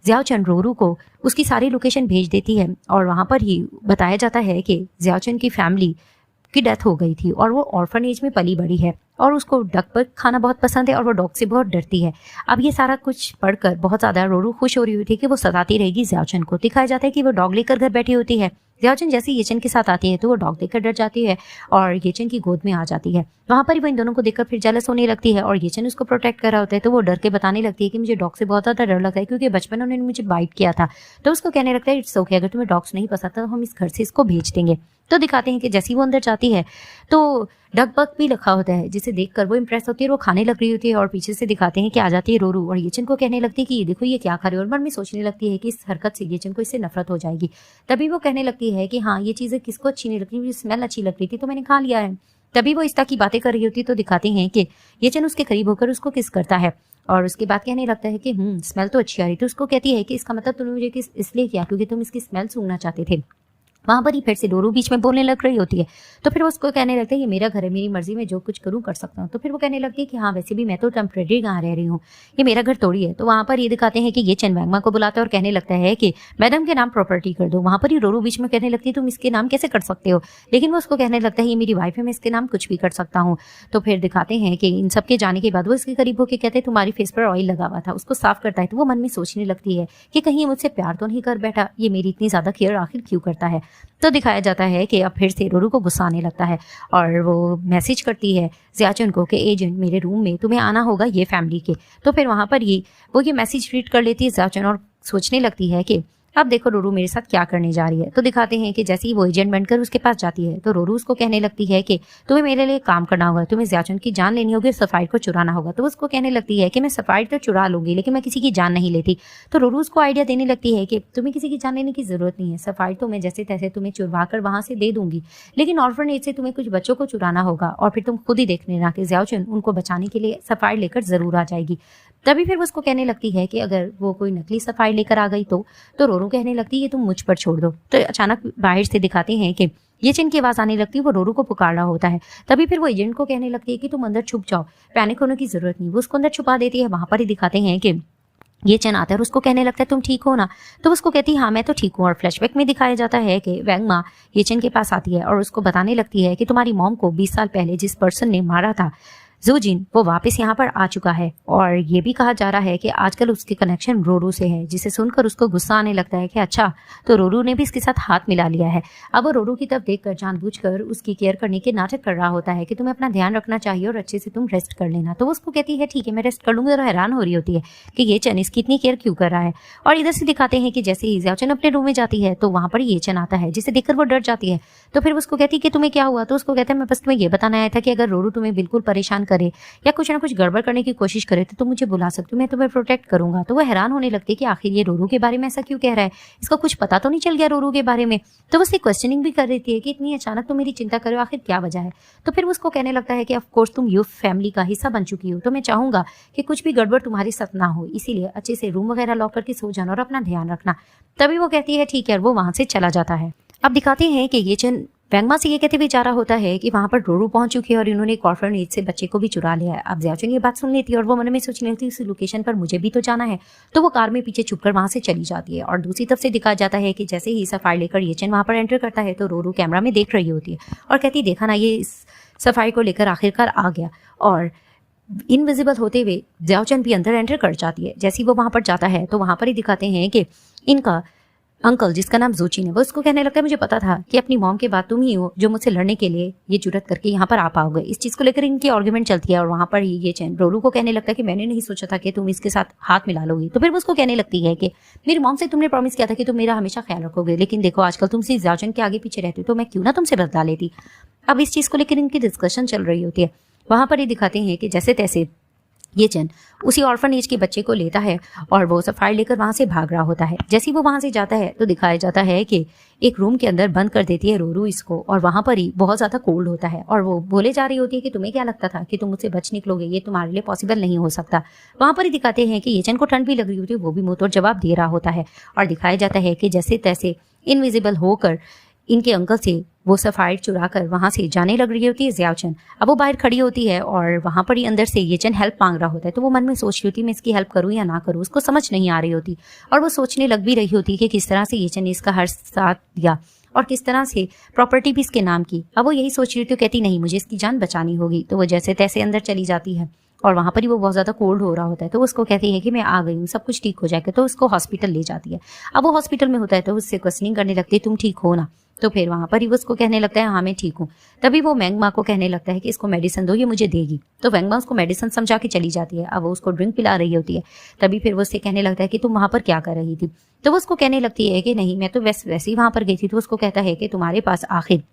जियाओजन रोरू को उसकी सारी लोकेशन भेज देती है और वहां पर ही बताया जाता है कि जियाओजन की फैमिली की डेथ हो गई थी और वो ऑर्फनेज में पली बड़ी है और उसको डक पर खाना बहुत पसंद है और वो डॉग से बहुत डरती है। अब ये सारा कुछ पढ़कर बहुत ज्यादा रोरू खुश हो रही हुई थी कि वो सताती रहेगी जियाओजन को। दिखाया जाता है कि वो डॉग लेकर घर बैठी होती है। ज़ियाओचन जैसे येचन के साथ आती है तो वो डॉग देखकर डर जाती है और येचन की गोद में आ जाती है। वहाँ पर ही वो इन दोनों को देखकर फिर जेलस होने लगती है और येचन उसको प्रोटेक्ट कर रहा होता है, तो वो डर के बताने लगती है कि मुझे डॉग से बहुत ज़्यादा डर लगता है क्योंकि बचपन में उन्होंने मुझे बाइट किया था। तो उसको कहने लगता है इट्स ओके, अगर तुम्हें डॉग्स नहीं पसंद तो हम इस घर से इसको भेज देंगे। तो दिखाते हैं कि जैसे ही वो अंदर जाती है तो डक बक भी रखा होता है, जिसे देखकर वो इंप्रेस होती है और वो खाने लग रही होती है और पीछे से दिखाते हैं कि आ जाती है रोरू और येचन को कहने लगती है कि ये देखो ये क्या खा रही है, और मन में सोचने लगती है कि इस हरकत से येचन को इससे नफरत हो जाएगी। तभी वो कहने लगती है कि हाँ ये चीज़ें किसको अच्छी नहीं लगती, मुझे स्मेल अच्छी लग रही थी तो मैंने खा लिया है। तभी वो इस तरह की बातें कर रही होती तो दिखाते हैं कि येचन उसके करीब होकर उसको किस करता है और उसके बाद कहने लगता है कि स्मेल तो अच्छी आ रही। तो उसको कहती है कि इसका मतलब तुमने मुझे किस इसलिए किया क्योंकि तुम इसकी स्मेल सूंघना चाहते थे। वहाँ पर ही फिर से रोरू बीच में बोलने लग रही होती है, तो फिर वो उसको कहने लगता है ये मेरा घर है, मेरी मर्जी में जो कुछ करूँ कर सकता हूँ। तो फिर वो कहने लगती है कि हाँ वैसे भी मैं तो टेम्परेरी यहाँ रह रही हूँ, ये मेरा घर थोड़ी है। तो वहाँ पर ये दिखाते हैं कि ये चेन वैंगमा को बुलाता है और कहने लगता है कि मैडम के नाम प्रॉपर्टी कर दो। वहाँ पर ही रोरू बीच में कहने लगती है तुम इसके नाम कैसे कर सकते हो, लेकिन वो उसको कहने लगता है ये मेरी वाइफ है, मैं इसके नाम कुछ भी कर सकता हूँ। तो फिर दिखाते हैं कि इन सब के जाने के बाद वो इसके करीब होकर कहते हैं तुम्हारी फेस पर ऑयल लगा हुआ था, उसको साफ करता है। तो वो मन में सोचने लगती है कि कहीं मुझसे प्यार तो नहीं कर बैठा, ये मेरी इतनी ज्यादा केयर आखिर क्यों करता है। तो दिखाया जाता है कि अब फिर से रोरू को गुस्सा आने लगता है और वो मैसेज करती है ज़ियाओचन को कि एजेंट मेरे रूम में तुम्हें आना होगा ये फैमिली के। तो फिर वहाँ पर वो ये मैसेज रीड कर लेती है ज़ियाओचन और सोचने लगती है कि अब देखो रोरू मेरे साथ क्या करने जा रही है। तो दिखाते हैं कि जैसे ही वो एजेंट बनकर उसके पास जाती है तो रोरू उसको कहने लगती है कि तुम्हें मेरे लिए काम करना होगा, तुम्हें ज़ियाओचन की जान लेनी होगी, सफायर को चुराना होगा। तो उसको कहने लगती है कि मैं सफायर तो चुरा लूंगी लेकिन मैं किसी की जान नहीं लेती। तो रोरू उसको आइडिया देने लगती है कि तुम्हें किसी की जान लेने की जरूरत नहीं है, सफायर तो मैं जैसे तैसे तुम्हें चुरवा कर वहां से दे दूंगी, लेकिन ऑर्फनेज से तुम्हें कुछ बच्चों को चुराना होगा और फिर तुम खुद ही देख लेना कि ज़ियाओचन उनको बचाने के लिए सफायर लेकर जरूर आ जाएगी। तभी फिर वो उसको कहने लगती है कि अगर वो कोई नकली सफायर लेकर आ गई तो रोरू कहने लगती है तुम मुझ पर छोड़ दो। तो अचानक बाहर से दिखाते हैं कि ये चिन की आवाज आने लगती है, वो रोरू को पुकार रहा होता है। तभी फिर वो एजेंट को कहने लगती है कि तुम अंदर छुप जाओ, पैनिक होने की जरूरत नहीं। वो उसको अंदर छुपा देती है। वहां पर ही दिखाते हैं कि ये चन आता है और उसको कहने लगता है तुम ठीक हो ना। तो उसको कहती है हाँ मैं तो ठीक हूँ। और फ्लैशबैक में दिखाया जाता है कि वैंगमा ये चन के पास आती है और उसको बताने लगती है कि तुम्हारी मॉम को 20 साल पहले जिस पर्सन ने मारा था ज़ूजिन, वो वापस यहाँ पर आ चुका है। और ये भी कहा जा रहा है कि आजकल उसके कनेक्शन रोरू से है, जिसे सुनकर उसको गुस्सा आने लगता है कि अच्छा तो रोरू ने भी इसके साथ हाथ मिला लिया है। अब वो रोरू की तरफ देखकर जानबूझकर उसकी केयर करने के नाटक कर रहा होता है कि तुम्हें अपना ध्यान रखना चाहिए और अच्छे से तुम रेस्ट कर लेना। तो वो उसको कहती है ठीक है मैं रेस्ट कर लूंगी। और हैरान हो रही होती है कि ये चन इसकी इतनी केयर क्यों कर रहा है। और इधर से दिखाते हैं कि जैसे ही ज़ियाओचन अपने रूम में जाती है तो वहां पर ये चन आता है, जिसे देखकर वो डर जाती है। तो फिर उसको कहती है कि तुम्हें क्या हुआ। तो उसको कहता है मैं बस तुम्हें ये बताना आया था कि अगर रोरू तुम्हें बिल्कुल परेशान करे या कुछ ना कुछ गड़बड़ करने की कोशिश करे तो तुम मुझे बुला सकते हो, मैं तुम्हें प्रोटेक्ट करूंगा। तो वो हैरान होने लगती है कि आखिर ये रोरू के बारे में ऐसा क्यों कह रहा है, इसको कुछ पता तो नहीं चल गया रोरू के बारे में। तो वो उससे क्वेश्चनिंग भी कर देती है कि इतनी अचानक तुम मेरी चिंता करो, आखिर क्या वजह है। तो फिर उसको कहने लगता है कि ऑफ कोर्स तुम यूथ फैमिली का हिस्सा बन चुकी हो, तो मैं चाहूंगा कि कुछ भी गड़बड़ तुम्हारे साथ ना हो, इसीलिए अच्छे से रूम वगैरह लॉक करके सो जाना और अपना ध्यान रखना। तभी वो कहती है ठीक है, और वो वहां से चला जाता है। अब दिखाते हैं कि ये चन वैंगमा से ये कहते हुए जा रहा होता है कि वहां पर रोरू पहुंच चुकी है और इन्होंने एक ऑर्फनेज से बच्चे को भी चुरा लिया है। अब ज़ियाओचन ये बात सुन लेती है और वो मन में सोचने लगती है इस लोकेशन पर मुझे भी तो जाना है। तो वो कार में पीछे छुपकर वहां से चली जाती है। और दूसरी तरफ से दिखाया जाता है कि जैसे ही सफायर लेकर ये चन वहां पर एंटर करता है तो रोरू कैमरा में देख रही होती है और कहती देखा ना ये इस सफायर को लेकर आखिरकार आ गया। और इनविजिबल होते हुए ज़ियाओचन भी अंदर एंटर कर जाती है। जैसे ही वो वहां पर जाता है तो वहां पर ही दिखाते हैं कि इनका अंकल जिसका नाम ज़ूचिन है वो उसको कहने लगता है मुझे पता था कि अपनी मॉम के बाद तुम ही हो जो मुझसे लड़ने के लिए ये जुर्रत करके यहाँ पर आ पाओगे। इस चीज़ को लेकर इनकी आर्ग्यूमेंट चलती है और वहाँ पर ही ये चैन रोरू को कहने लगता है कि मैंने नहीं सोचा था कि तुम इसके साथ हाथ मिला लोगी। तो फिर वो उसको कहने लगती है कि मेरी मॉम से तुमने प्रॉमिस किया था कि तुम मेरा हमेशा ख्याल रखोगे, लेकिन देखो आजकल तुम सिर्फ ज़ियाओचन के आगे पीछे रहती हो, तो मैं क्यों ना तुमसे बदला लेती। अब इस चीज़ को लेकर इनकी डिस्कशन चल रही होती है। वहाँ पर ही दिखाते हैं कि जैसे तैसे ये चन उसी ऑर्फनेज के बच्चे को लेता है और वो सफायर लेकर वहां से भाग रहा होता है। जैसे ही वो वहां से जाता है तो दिखाया जाता है कि एक रूम के अंदर बंद कर देती है रोरू इसको, और वहां पर ही बहुत ज्यादा कोल्ड होता है और वो बोले जा रही होती है कि तुम्हें क्या लगता था कि तुम मुझसे बच निकलोगे, ये तुम्हारे लिए पॉसिबल नहीं हो सकता। वहां पर ही दिखाते हैं कि ये चन को ठंड भी लग रही होती है, वो भी मुंह तोड़ जवाब दे रहा होता है। और दिखाया जाता है कि जैसे तैसे इनविजिबल होकर इनके अंकल से वो सफायर चुरा कर वहां से जाने लग रही होती है ज़ियाओचन। अब वो बाहर खड़ी होती है और वहां पर ही अंदर से ये चन हेल्प मांग रहा होता है। तो वो मन में सोच रही होती है मैं इसकी हेल्प करूं या ना करूं, उसको समझ नहीं आ रही होती और वो सोचने लग भी रही होती है कि किस तरह से ये चन ने इसका हर साथ दिया और किस तरह से प्रॉपर्टी भी इसके नाम की। अब वो यही सोच रही थी, कहती नहीं मुझे इसकी जान बचानी होगी। तो वो जैसे तैसे अंदर चली जाती है और वहाँ पर ही वो बहुत ज़्यादा कोल्ड हो रहा होता है। तो उसको कहती है कि मैं आ गई हूँ, सब कुछ ठीक हो जाएगा। तो उसको हॉस्पिटल ले जाती है। अब वो हॉस्पिटल में होता है तो उससे क्वेश्चनिंग करने लगती है, तुम ठीक हो ना? तो फिर वहाँ पर ही वो उसको कहने लगता है, हाँ मैं ठीक हूँ। तभी वो मैंगमा को कहने लगता है कि इसको मेडिसिन दो, ये मुझे देगी। तो मैंगमा उसको मेडिसिन समझा के चली जाती है। अब वो उसको ड्रिंक पिला रही होती है। तभी फिर वो उससे कहने लगता है कि तुम वहाँ पर क्या कर रही थी? तो वो उसको कहने लगती है कि नहीं, मैं तो वैसे ही वहाँ पर गई थी। तो उसको कहता है कि तुम्हारे पास आखिर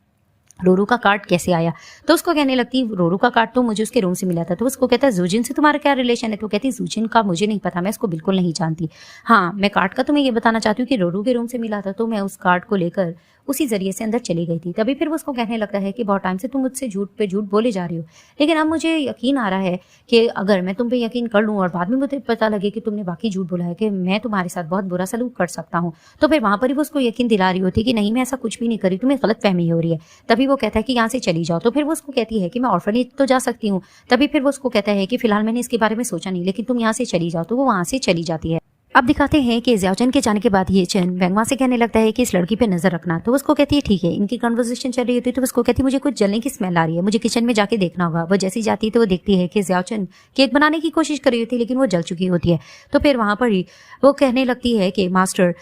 रोरू का कार्ड कैसे आया? तो उसको कहने लगती है, रोरू का कार्ड तो मुझे उसके रूम से मिला था। तो उसको कहता है, जूजिन से तुम्हारा क्या रिलेशन है? तो कहती है, जूजिन का मुझे नहीं पता, मैं इसको बिल्कुल नहीं जानती। हाँ, मैं कार्ड का तुम्हें ये बताना चाहती हूँ कि रोरू के रूम से मिला था, तो मैं उस कार्ड को लेकर उसी जरिए से अंदर चली गई थी। तभी फिर वो उसको कहने लगता है कि बहुत टाइम से तुम मुझसे झूठ पे झूठ बोले जा रही हो, लेकिन अब मुझे यकीन आ रहा है कि अगर मैं तुम पे यकीन कर लूँ और बाद में मुझे पता लगे कि तुमने बाकी झूठ बोला है, कि मैं तुम्हारे साथ बहुत बुरा सलूक कर सकता हूँ। तो फिर वहाँ पर ही वो उसको यकीन दिला रही होती है कि नहीं, मैं ऐसा कुछ भी नहीं करी, तुम्हें गलतफहमी हो रही है। तभी वो कहता है कि यहाँ से चली जाओ। तो फिर वो उसको कहती है कि मैं ऑर्फनेज तो जा सकती हूँ। तभी फिर वो उसको कहता है कि फिलहाल मैंने इसके बारे में सोचा नहीं, लेकिन तुम यहाँ से चली जाओ। तो वो वहाँ से चली जाती है। अब दिखाते हैं कि ज़ियाओचन के जाने के बाद ये चेन वेंगमा से कहने लगता है कि इस लड़की पे नजर रखना। तो उसको कहती है ठीक है। इनकी कन्वर्सेशन चल रही होती है तो उसको कहती है मुझे कुछ जलने की स्मेल आ रही है, मुझे किचन में जाके देखना होगा। वो जैसी जाती है तो वो देखती है कि ज़ियाओचन केक बनाने की कोशिश कर रही होती है, लेकिन वो जल चुकी होती है। तो फिर वहां पर ही वो कहने लगती है कि मास्टर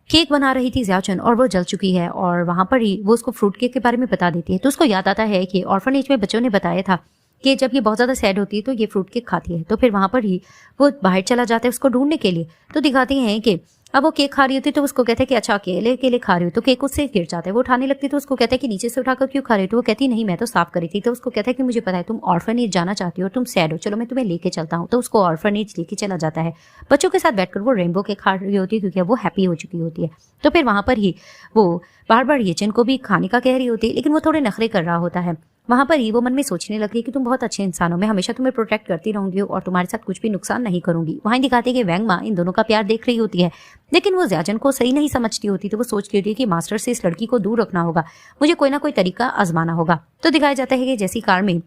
केक बना रही थी ज़ियाओचन और वो जल चुकी है। और वहां पर ही वो उसको फ्रूट केक के बारे में बता देती है। तो उसको याद आता है कि ऑर्फनेज में बच्चों ने बताया था कि जब ये बहुत ज़्यादा सैड होती है तो ये फ्रूट केक खाती है। तो फिर वहाँ पर ही वो बाहर चला जाता है उसको ढूंढने के लिए। तो दिखाती हैं कि अब वो केक खा रही होती है तो उसको कहते हैं कि अच्छा अकेले अकेले खा रही हो। तो केक उससे गिर जाता है। वो उठाने लगती है तो उसको कहता है कि नीचे से उठाकर क्यों खा रही हो? तो वो कहती नहीं, मैं तो साफ करी थी। तो उसको कहता है कि मुझे पता है तुम ऑर्फनेज जाना चाहती हो और तुम सैड हो, चलो मैं तुम्हें लेके चलता हूँ। तो उसको ऑर्फनेज लेके चला जाता है। बच्चों के साथ बैठकर वो रेनबो केक खा रही होती है क्योंकि वो हैप्पी हो चुकी होती है। तो फिर वहाँ पर ही वो बार बार येचन को भी खाने का कह रही होती है, लेकिन वो थोड़े नखरे कर रहा होता है। वहां पर ही वो मन में सोचने लगी कि तुम बहुत अच्छे इंसान हो, मैं हमेशा तुम्हें प्रोटेक्ट करती रहूंगी और तुम्हारे साथ कुछ भी नुकसान नहीं करूंगी। वहीं दिखाती है कि वेंगमा इन दोनों का प्यार देख रही होती है, लेकिन वो ज़ियाओचन को सही नहीं समझती होती। तो वो सोचती होती है कि मास्टर से इस लड़की को दूर रखना होगा, मुझे कोई ना कोई तरीका आजमाना होगा। तो दिखाया जाता है कि जैसी कार में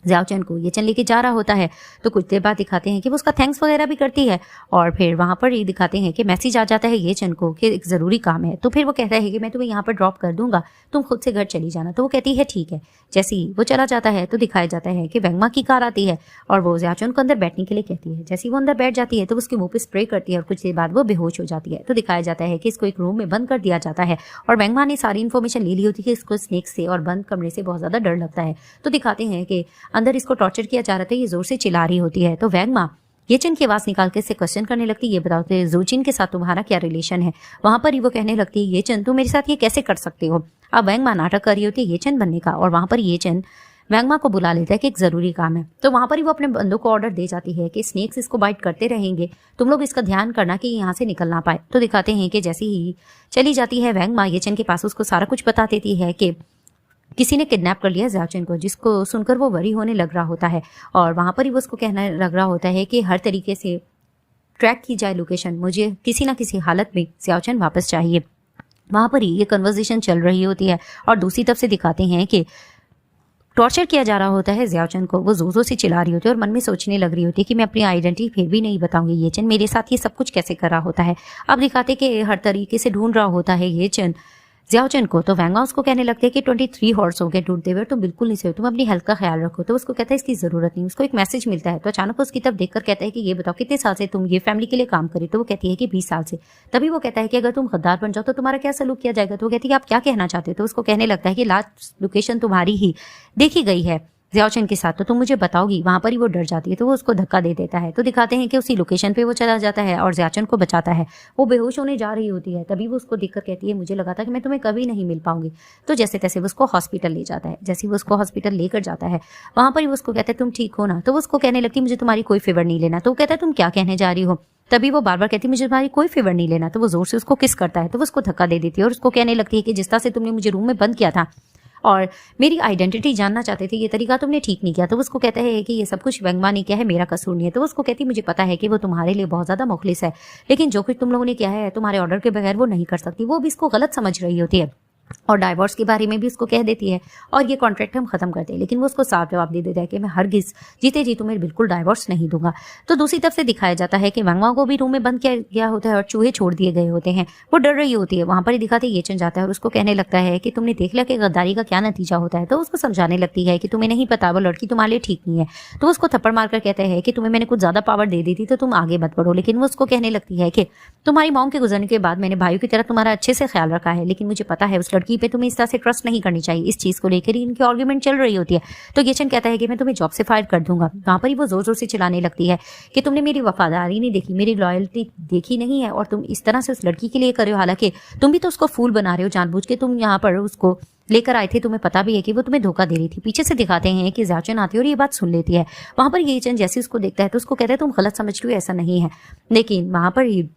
ज़ियाओचन को येचन लेके जा रहा होता है तो कुछ देर बाद दिखाते हैं कि वो उसका थैंक्स वगैरह भी करती है। और फिर वहां पर ही दिखाते हैं कि मैसेज आ जाता है येचन को कि एक ज़रूरी काम है। तो फिर वो कहता है कि मैं तुम्हें यहाँ पर ड्रॉप कर दूंगा, तुम खुद से घर चली जाना। तो वो कहती है ठीक है। जैसे ही वो चला जाता है तो दिखाया जाता है कि वेंगमा की कार आती है और वो ज़ियाओचन को अंदर बैठने के लिए कहती है। जैसे ही वो अंदर बैठ जाती है तो उसके मुंह पे स्प्रे करती है और कुछ देर बाद वो बेहोश हो जाती है। तो दिखाया जाता है कि इसको एक रूम में बंद कर दिया जाता है और वेंगमा ने सारी इन्फॉर्मेशन ले ली होती है कि इसको स्नेक से और बंद कमरे से बहुत ज़्यादा डर लगता है। तो दिखाते हैं कि अंदर इसको टॉर्चर किया जा रहा था, ये जोर से चिल्ला रही होती है। तो वेंगमा येचन की आवाज निकाल के इससे क्वेश्चन करने लगती है, ये बताओ कि जूजिन के साथ तुम्हारा क्या रिलेशन है? वहां पर ही वो कहने लगती है येचन तुम मेरे साथ ये कैसे कर सकते हो? अब वेंगमा नाटक कर रही होती है येचन बनने का और वहां पर येचन वेंगमा को बुला लेता है कि एक जरूरी काम है। तो वहां पर ही वो अपने बंदों को ऑर्डर दे जाती है कि स्नेक्स इसको बाइट करते रहेंगे, तुम लोग इसका ध्यान करना कि यहाँ से निकल ना पाए। तो दिखाते हैं कि जैसे ही चली जाती है वेंगमा येचन के पास, उसको सारा कुछ बता देती है कि किसी ने किडनैप कर लिया ज़ियाओचन को, जिसको सुनकर वो वरी होने लग रहा होता है। और वहां पर ही वो उसको कहने लग रहा होता है कि हर तरीके से ट्रैक की जाए लोकेशन, मुझे किसी ना किसी हालत में ज़ियाओचन वापस चाहिए। वहां पर ही ये कन्वर्सेशन चल रही होती है और दूसरी तरफ से दिखाते हैं कि टॉर्चर किया जा रहा होता है ज़ियाओचन को। वो जोर से चिल्ला रही होती है और मन में सोचने लग रही होती है कि मैं अपनी आइडेंटिटी फिर भी नहीं बताऊंगी। येचन मेरे साथ ये सब कुछ कैसे कर रहा होता है? अब दिखाते कि हर तरीके से ढूंढ रहा होता है येचन ज़ियाओचन को। तो वेंगमा उसको कहने लगते हैं कि 23 हॉर्स हो गए ढूंढते हुए, तुम बिल्कुल नहीं सही, तुम अपनी हेल्थ का ख्याल रखो। तो उसको कहता है इसकी जरूरत नहीं। उसको एक मैसेज मिलता है तो अचानक उसकी तरफ देखकर कहता है कि ये बताओ कितने साल से तुम ये फैमिली के लिए काम करी? तो वो कहती है कि 20 साल से। तभी वो कहता है कि अगर तुम गद्दार बन जाओ तो तुम्हारा क्या सलूक किया जाएगा? तो वो कहती है कि आप क्या कहना चाहते हो? तो उसको कहने लगता है कि लास्ट लोकेशन तुम्हारी ही देखी गई है ज़ियाओचन के साथ, तो तुम मुझे बताओगी। वहां पर ही वो डर जाती है तो वो उसको धक्का दे देता है। तो दिखाते हैं कि उसी लोकेशन पे वो चला जाता है और ज़ियाओचन को बचाता है। वो बेहोश होने जा रही होती है, तभी वो उसको देखकर कहती है मुझे लगा था कि मैं तुम्हें कभी नहीं मिल पाऊंगी। तो जैसे तैसे वो उसको हॉस्पिटल ले जाता है। जैसे वो उसको हॉस्पिटल लेकर जाता है वहां पर ही वो उसको कहता है तुम ठीक हो ना? तो वो उसको कहने लगती मुझे तुम्हारी कोई फेवर नहीं लेना। तो वो कहता है तुम क्या कहने जा रही हो? तभी वो बार बार कहती है मुझे तुम्हारी कोई फेवर नहीं लेना। तो वो जोर से उसको किस करता है तो वो उसको धक्का दे देती है और उसको कहने लगती है कि जिस तरह से तुमने मुझे रूम में बंद किया था और मेरी आइडेंटिटी जानना चाहते थे, ये तरीका तुमने ठीक नहीं किया। तो उसको कहता है कि ये सब कुछ वेंगमा ने किया है, मेरा कसूर नहीं है। तो उसको कहती मुझे पता है कि वो तुम्हारे लिए बहुत ज्यादा मुखलिस है, लेकिन जो कुछ तुम लोगों ने किया है तुम्हारे ऑर्डर के बगैर वो नहीं कर सकती। वो भी इसको गलत समझ रही होती है। और डाइवोर्स के बारे में भी उसको कह देती है और ये कॉन्ट्रैक्ट हम खत्म करते हैं। लेकिन वो उसको साफ जवाब दे देता है कि मैं हरगिज जीते जी तुम्हें बिल्कुल डाइवोर्स नहीं दूंगा। तो दूसरी तरफ से दिखाया जाता है कि वंगवा को भी रूम में बंद किया गया होता है और चूहे छोड़ दिए गए होते हैं। वो डर रही होती है। वहां पर ही दिखाते ये चन जाता है और उसको कहने लगता है कि तुमने देख लिया कि गद्दारी का क्या नतीजा होता है। तो उसको समझाने लगती है कि तुम्हें नहीं पता, वो लड़की तुम्हारे लिए ठीक नहीं है। तो उसको थप्पड़ मारकर कहता है कि तुम्हें मैंने कुछ ज्यादा पावर दे दी थी तो तुम आगे मत बढ़ो। लेकिन वो उसको कहने लगती है कि तुम्हारी मॉम के गुजरने के बाद मैंने भाइयों की तरह तुम्हारा अच्छे से ख्याल रखा है, लेकिन मुझे पता है उस लड़की पे तुम्हें इस तरह से ट्रस्ट नहीं करनी चाहिए। इस चीज को लेकर ही इनकी आर्ग्यूमेंट चल रही होती है। तो येचन कहता है कि मैं तुम्हें जॉब से फायर कर दूंगा। वहां पर ही वो जोर जोर से चिल्लाने लगती है कि तुमने मेरी वफादारी नहीं देखी, मेरी लॉयल्टी देखी नहीं है और तुम इस तरह से उस लड़की के लिए कर रहे हो। हालांकि तुम भी तो उसको फूल बना रहे हो जानबूझ के। तुम यहाँ पर उसको लेकर आए थे, तुम्हें पता भी है कि वो तुम्हें धोखा दे रही थी। पीछे से दिखाते हैं कि ज़्याचन आती है और ये बात सुन लेती है। वहां पर येचन जैसे उसको देखता है तो उसको कहता है तुम गलत समझ रही हो, ऐसा नहीं है। लेकिन वहां पर ही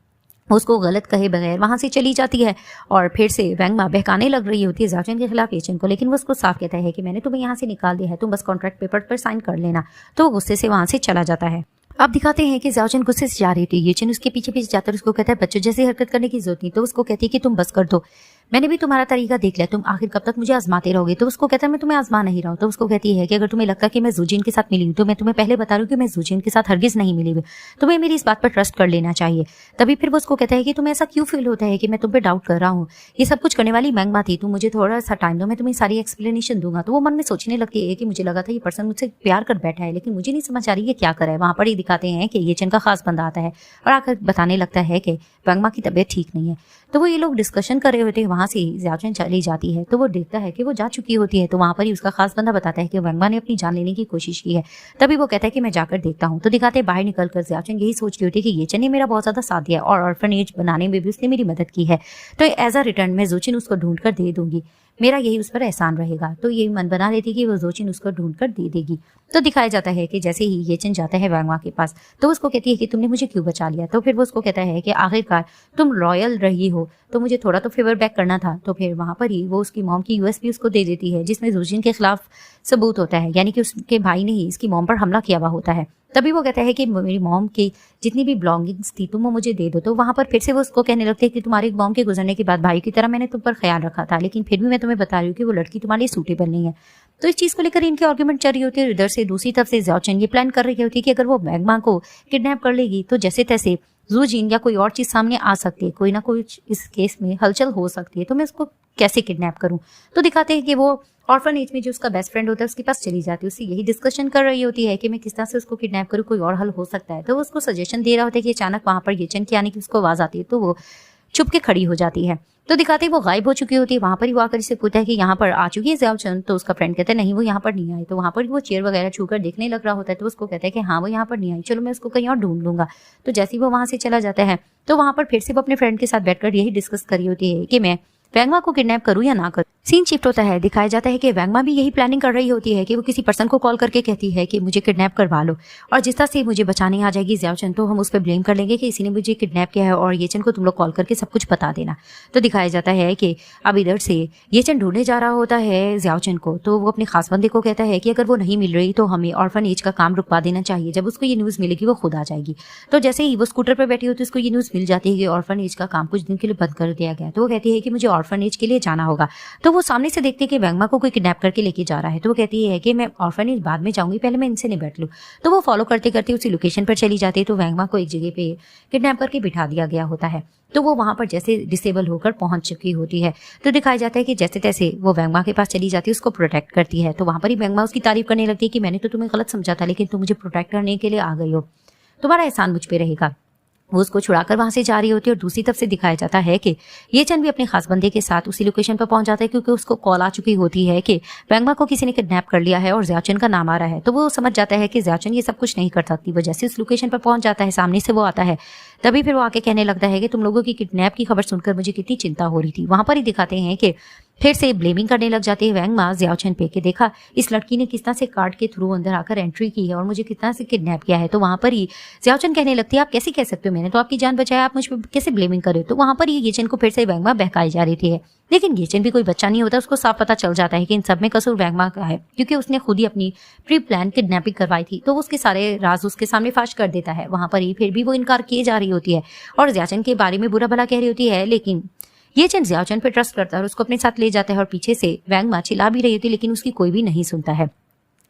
उसको गलत कहे बगैर वहां से चली जाती है और फिर से वैंगमा बहकाने लग रही होती है ज़्याचन के खिलाफ येचन को। लेकिन वो उसको साफ कहता है कि मैंने तुम्हें यहाँ से निकाल दिया है, तुम बस कॉन्ट्रैक्ट पेपर पर साइन कर लेना। तो वो गुस्से से वहां से चला जाता है। अब दिखाते हैं कि ज़्याचन गुस्से से जा रही थी। येचन उसके पीछे पीछे जाकर उसको कहता है बच्चों जैसी हरकत करने की जरूरत नहीं। तो उसको कहती है कि तुम बस कर दो, मैंने भी तुम्हारा तरीका देख लिया, तुम आखिर कब तक मुझे आजमाते रहोगे। तो उसको कहता है मैं तुम्हें आजमा नहीं रहा हूं। तो उसको कहती है कि अगर तुम्हें लगता है कि मैं जूजिन के साथ मिली हूं तो मैं तुम्हें पहले बता रही हूं कि मैं जूजिन के साथ हरगिज नहीं मिली हुई। तुम्हें मेरी इस बात पर ट्रस्ट कर लेना चाहिए। तभी फिर वो उसको कहता है कि तुम्हें ऐसा क्यों फील होता है कि मैं तुम पे डाउट कर रहा हूँ। ये सब कुछ करने वाली वैंगमा थी, तुम मुझे थोड़ा सा टाइम दो, मैं तुम्हें सारी एक्सप्लेनेशन दूंगा। तो वो मन में सोचने लगती है कि मुझे लगा था ये पर्सन मुझसे प्यार कर बैठा है, लेकिन मुझे नहीं समझ आ रही है क्या करा है। वहां पर ही दिखाते हैं कि येचन का खास बंदा आता है और आकर बताने लगता है कि वैंगमा की तबीयत ठीक नहीं है। तो वो ये लोग डिस्कशन कर रहे होते हैं। वहां से ज़्याचन चली जाती है तो वो देखता है कि वो जा चुकी होती है। तो वहां पर ही उसका खास बंदा बताता है कि वैंगमा ने अपनी जान लेने की कोशिश की है। तभी वो कहता है कि मैं जाकर देखता हूँ। तो दिखाते हैं बाहर निकलकर ज़्याचन यही सोच रही होती है कि येचन ने मेरा बहुत ज्यादा साथ दिया और ऑर्फनेज बनाने में भी उसने मेरी मदद की है, तो एज अ रिटर्न मैं जोचिन उसको ढूंढ कर दे दूंगी, मेरा यही उस पर एहसान रहेगा। तो यही मन बना लेती कि वो जोचिन उसको ढूंढ कर दे देगी। तो दिखाया जाता है कि जैसे ही येचन जाता है वैंगमा के पास तो उसको कहती है कि तुमने मुझे क्यों बचा लिया। तो फिर वो उसको कहता है कि आखिरकार तुम लॉयल रही हो तो मुझे थोड़ा तो फेवर बैक करना था। तो फिर वहां पर ही वो उसकी मॉम की यूएसपी उसको दे देती है जिसमें जोचिन के खिलाफ सबूत होता है, यानी कि उसके भाई ने ही इसकी मॉम पर हमला किया हुआ होता है। तभी वो कहता है कि मेरी मॉम की जितनी भी बिलोंगिंग्स थी तुम वो मुझे दे दो। तो वहां पर फिर से वो उसको कहने लगते हैं कि तुम्हारी मॉम के गुजरने के बाद भाई की तरह मैंने तुम पर ख्याल रखा था, लेकिन फिर भी मैं तुम्हें बता रही हूँ कि वो लड़की तुम्हारे लिए सूटेबल नहीं है। तो इस चीज को लेकर इनकी आर्ग्यूमेंट चल रही होती है। इधर से दूसरी तरफ से ज़्याचन ये प्लान कर रही होती है कि अगर वो वैंगमा को किडनैप कर लेगी तो जैसे तैसे जूजिन या कोई और चीज सामने आ सकती है, कोई ना कोई इस केस में हलचल हो सकती है, तो मैं उसको कैसे किडनैप करूं। तो दिखाते हैं कि वो ऑर्फनेज में जो उसका बेस्ट फ्रेंड होता है उसके पास चली जाती है। उससे यही डिस्कशन कर रही होती है कि मैं किस तरह से उसको किडनैप करूं, कोई और हल हो सकता है। तो वो उसको सजेशन दे रहा होता है कि अचानक वहां पर येचन की आने की उसको आवाज आती है तो वो छुप के खड़ी हो जाती है। तो दिखाते हैं वो गायब हो चुकी होती है। वहां पर ही वो आकर इससे पूछता है कि यहाँ पर आ चुकी है ज़्याचन। तो उसका फ्रेंड कहता है नहीं वो यहाँ पर नहीं आई। तो वहां पर वो चेयर वगैरह छूकर देखने लग रहा होता है। तो उसको कहता है कि हाँ वो यहाँ पर नहीं आई, चलो मैं उसको कहीं और ढूंढ लूंगा। तो जैसे ही वो वहां से चला जाता है तो वहां पर फिर से वो अपने फ्रेंड के साथ बैठकर यही डिस्कस करी होती है कि मैं वैंगमा को किडनैप करूं या ना करूं। सीन शिफ्ट होता है। दिखाया जाता है कि वैंगमा भी यही प्लानिंग कर रही होती है कि वो किसी पर्सन को कॉल करके कहती है कि मुझे किडनैप करवा लो और जिस तरह से मुझे बचाने आ जाएगी ज़्याचन तो हम उस पर ब्लेम कर लेंगे कि इसी ने मुझे किडनैप किया है और येचन को तुम लोग कॉल करके सब कुछ बता देना। तो दिखाया जाता है कि अब इधर से येचन ढूंढने जा रहा होता है ज़्याचन को। तो वो अपने खास बंदे को कहता है कि अगर वो नहीं मिल रही तो हमें ऑर्फनेज का काम रुकवा देना चाहिए, जब उसको ये न्यूज़ मिलेगी वो खुद आ जाएगी। तो जैसे ही वो स्कूटर पर बैठी होती है उसको ये न्यूज़ मिल जाती है कि ऑर्फनेज का काम कुछ दिन के लिए बंद कर दिया गया। तो वो कहती है कि मुझे ऑर्फनेज के लिए जाना होगा। तो वो सामने से देखती है कि वैंगमा को कोई किडनैप करके लेके जा रहा है। तो वो कहती है कि मैं ऑर्फनेज बाद में जाऊंगी, पहले मैं इनसे निपट लूं। तो वो फॉलो करते करते उसी लोकेशन पर चली जाती है। तो वैंगमा को एक जगह पे किडनैप करके बिठा दिया गया होता है। तो वो वहां पर जैसे डिसेबल होकर पहुंच चुकी होती है। तो दिखाया जाता है कि जैसे तैसे वो वैंगमा के पास चली जाती है, उसको प्रोटेक्ट करती है। तो वहां पर ही वैंगमा उसकी तारीफ करने लगती है कि मैंने तो तुम्हें गलत समझा था लेकिन तुम मुझे प्रोटेक्ट करने के लिए आ गई हो, तुम्हारा एहसान मुझ पे रहेगा। वो उसको छुड़ाकर वहां से जा रही होती है और दूसरी तरफ से दिखाया जाता है कि येचन भी अपने खास बंदे के साथ उसी लोकेशन पर पहुंच जाता है क्योंकि उसको कॉल आ चुकी होती है कि वैंगमा को किसी ने किडनैप कर लिया है और ज़्याचन का नाम आ रहा है। तो वो समझ जाता है कि ज़्याचन ये सब कुछ नहीं कर सकती। वो जैसे उस लोकेशन पर पहुंच जाता है सामने से वो आता है तभी फिर वो आके कहने लगता है कि तुम लोगों की किडनैप की खबर सुनकर मुझे कितनी चिंता हो रही थी। वहां पर ही दिखाते हैं कि फिर से ब्लेमिंग करने लग जाती है वैंगमा ज़्याचन पे कि देखा इस लड़की ने किस तरह से कार्ड के थ्रू अंदर आकर एंट्री की है और मुझे कितना से किडनैप किया है। तो वहां पर ही ज़्याचन कहने लगती है आप कैसे कह सकते हो, मैंने तो आपकी जान बचाया, आप मुझ पर कैसे ब्लेमिंग कर रहे हो। तो वहां पर ही येचन को फिर से वैंगमा बहकाई जा रही थी। लेकिन येचन भी कोई बच्चा नहीं होता, उसको साफ पता चल जाता है कि इन सब में कसूर वैंगमा का है क्योंकि उसने खुद ही अपनी प्री प्लान किडनैपिंग करवाई थी। तो उसके सारे राज उसके सामने फाश कर देता है। वहां पर ही फिर भी वो इनकार किए जा रही होती है और ज़्याचन के बारे में बुरा भला कह रही होती है। लेकिन ये चेन जियाओचन पे ट्रस्ट करता है और उसको अपने साथ ले जाता है और पीछे से वैंग मा चिल्ला भी रही होती है लेकिन उसकी कोई भी नहीं सुनता है।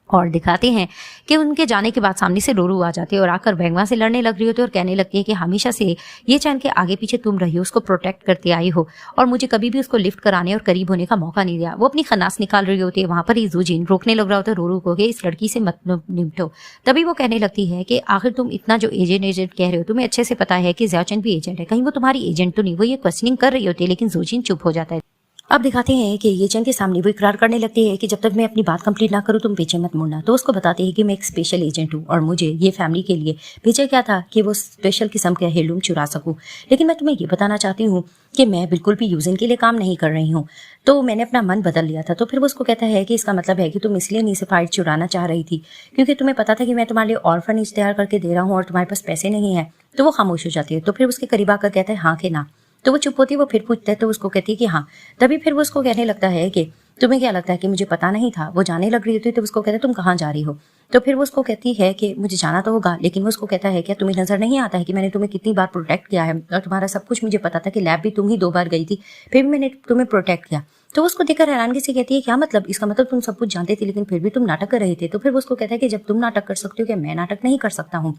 और दिखाते हैं कि उनके जाने के बाद सामने से रोरू आ जाती है और आकर वैंगमा से लड़ने लग रही होती है और कहने लगती है कि हमेशा से ये चैन के आगे पीछे तुम रही हो, उसको प्रोटेक्ट करते आई हो और मुझे कभी भी उसको लिफ्ट कराने और करीब होने का मौका नहीं दिया। वो अपनी खन्नास निकाल रही होती है, वहां पर ही जूजिन रोकने लग रहा होता है रोरू को कि इस लड़की से मत निपटो। तभी वो कहने लगती है कि आखिर तुम इतना जो एजेंट कह रहे हो, तुम्हें अच्छे से पता है कि जियाओचन भी एजेंट है, कहीं वो तुम्हारी एजेंट तो नहीं। वो ये क्वेश्चनिंग कर रही होती है लेकिन जूजिन चुप हो जाता है। अब दिखाते हैं कि ये चेन के सामने वो इकरार करने लगती है कि जब तक मैं अपनी बात कंप्लीट ना करूं तुम पीछे मत मुड़ना। तो उसको बताते हैं कि मैं एक स्पेशल एजेंट हूं और मुझे ये फैमिली के लिए भेजा क्या था कि वो स्पेशल किस्म के हेirloom चुरा सकूं, लेकिन मैं तुम्हें ये बताना चाहती हूँ कि मैं बिल्कुल भी यूजिन के लिए काम नहीं कर रही हूँ। तो मैंने अपना मन बदल लिया था। तो फिर वो उसको कहता है कि इसका मतलब है कि तुम इसलिए नहीं सिफारिश चुराना चाह रही थी क्योंकि तुम्हें पता था कि मैं तुम्हारे लिए ऑर्फनेज तैयार करके दे रहा हूँ और तुम्हारे पास पैसे नहीं है। तो वो खामोश हो जाती है। तो फिर उसके करीब आकर कहता है हाँ कि ना। तो वो चुप होती है। वो फिर पूछता है तो उसको कहती है कि हाँ। तभी फिर वो उसको कहने लगता है कि तुम्हें क्या लगता है कि मुझे पता नहीं था। वो जाने लग रही होती है तो उसको कहता है तुम कहाँ जा रही हो। तो फिर वो उसको कहती है कि मुझे जाना तो होगा, लेकिन वो उसको कहता है क्या तुम्हें नजर नहीं आता है कि मैंने तुम्हें कितनी बार प्रोटेक्ट किया है और तुम्हारा सब कुछ मुझे पता था कि लैब भी तुम ही 2 बार गई थी, फिर भी मैंने तुम्हें प्रोटेक्ट किया। तो उसको देखकर हैरानगी से कहती है क्या मतलब, इसका मतलब तुम सब कुछ जानते थे लेकिन फिर भी तुम नाटक कर रहे थे। तो फिर वो उसको कहता है कि जब तुम नाटक कर सकते हो क्या मैं नाटक नहीं कर सकता हूँ।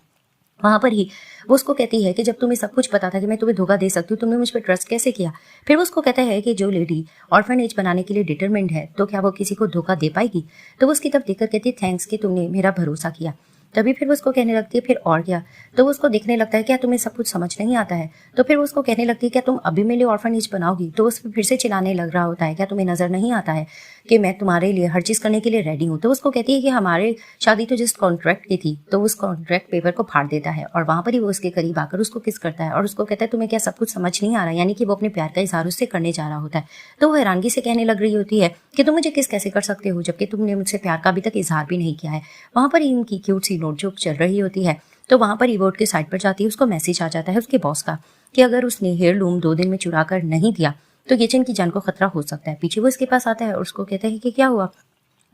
वहां पर ही वो उसको कहती है कि जब तुम्हें सब कुछ पता था कि मैं तुम्हें धोखा दे सकती हूँ, तुमने मुझ पर ट्रस्ट कैसे किया। फिर वो उसको कहता है कि जो लेडी ऑर्फनेज बनाने के लिए डिटरमिन्ड है तो क्या वो किसी को धोखा दे पाएगी। तो वो उसकी तरफ देखकर कहती है थैंक्स कि तुमने मेरा भरोसा किया। तभी फिर वो उसको कहने लगती है फिर और क्या। तो वो उसको देखने लगता है क्या तुम्हें सब कुछ समझ नहीं आता है। तो फिर वो उसको कहने लगती है क्या तुम अभी मेरे लिए ऑर्फनेज बनाओगी। तो उस फिर से चिल्लाने लग रहा होता है क्या तुम्हें नजर नहीं आता है कि मैं तुम्हारे लिए हर चीज करने के लिए रेडी हूँ। तो उसको कहती है कि हमारे शादी तो जिस कॉन्ट्रैक्ट की थी। तो उस कॉन्ट्रैक्ट पेपर को फाड़ देता है और वहां पर ही वो उसके करीब आकर उसको किस करता है और उसको कहता है तुम्हें क्या सब कुछ समझ नहीं आ रहा, यानी कि वो अपने प्यार का इजहार उससे करने जा रहा होता है। तो वो हैरानगी से कहने लग रही होती है कि तुम मुझे किस कैसे कर सकते हो जबकि तुमने मुझसे प्यार का अभी तक इजहार भी नहीं किया है। वहां पर ही इनकी क्यूट सी नोटजोक चल रही होती है। तो वहां पर ईवोट के साइड पर जाती है, उसको मैसेज आ जाता है उसके बॉस का कि अगर उसने हेirloom 2 दिन में चुरा कर नहीं दिया तो ये चेन की जान को खतरा हो सकता है। पीछे वो इसके पास आता है और उसको कहता है कि क्या हुआ।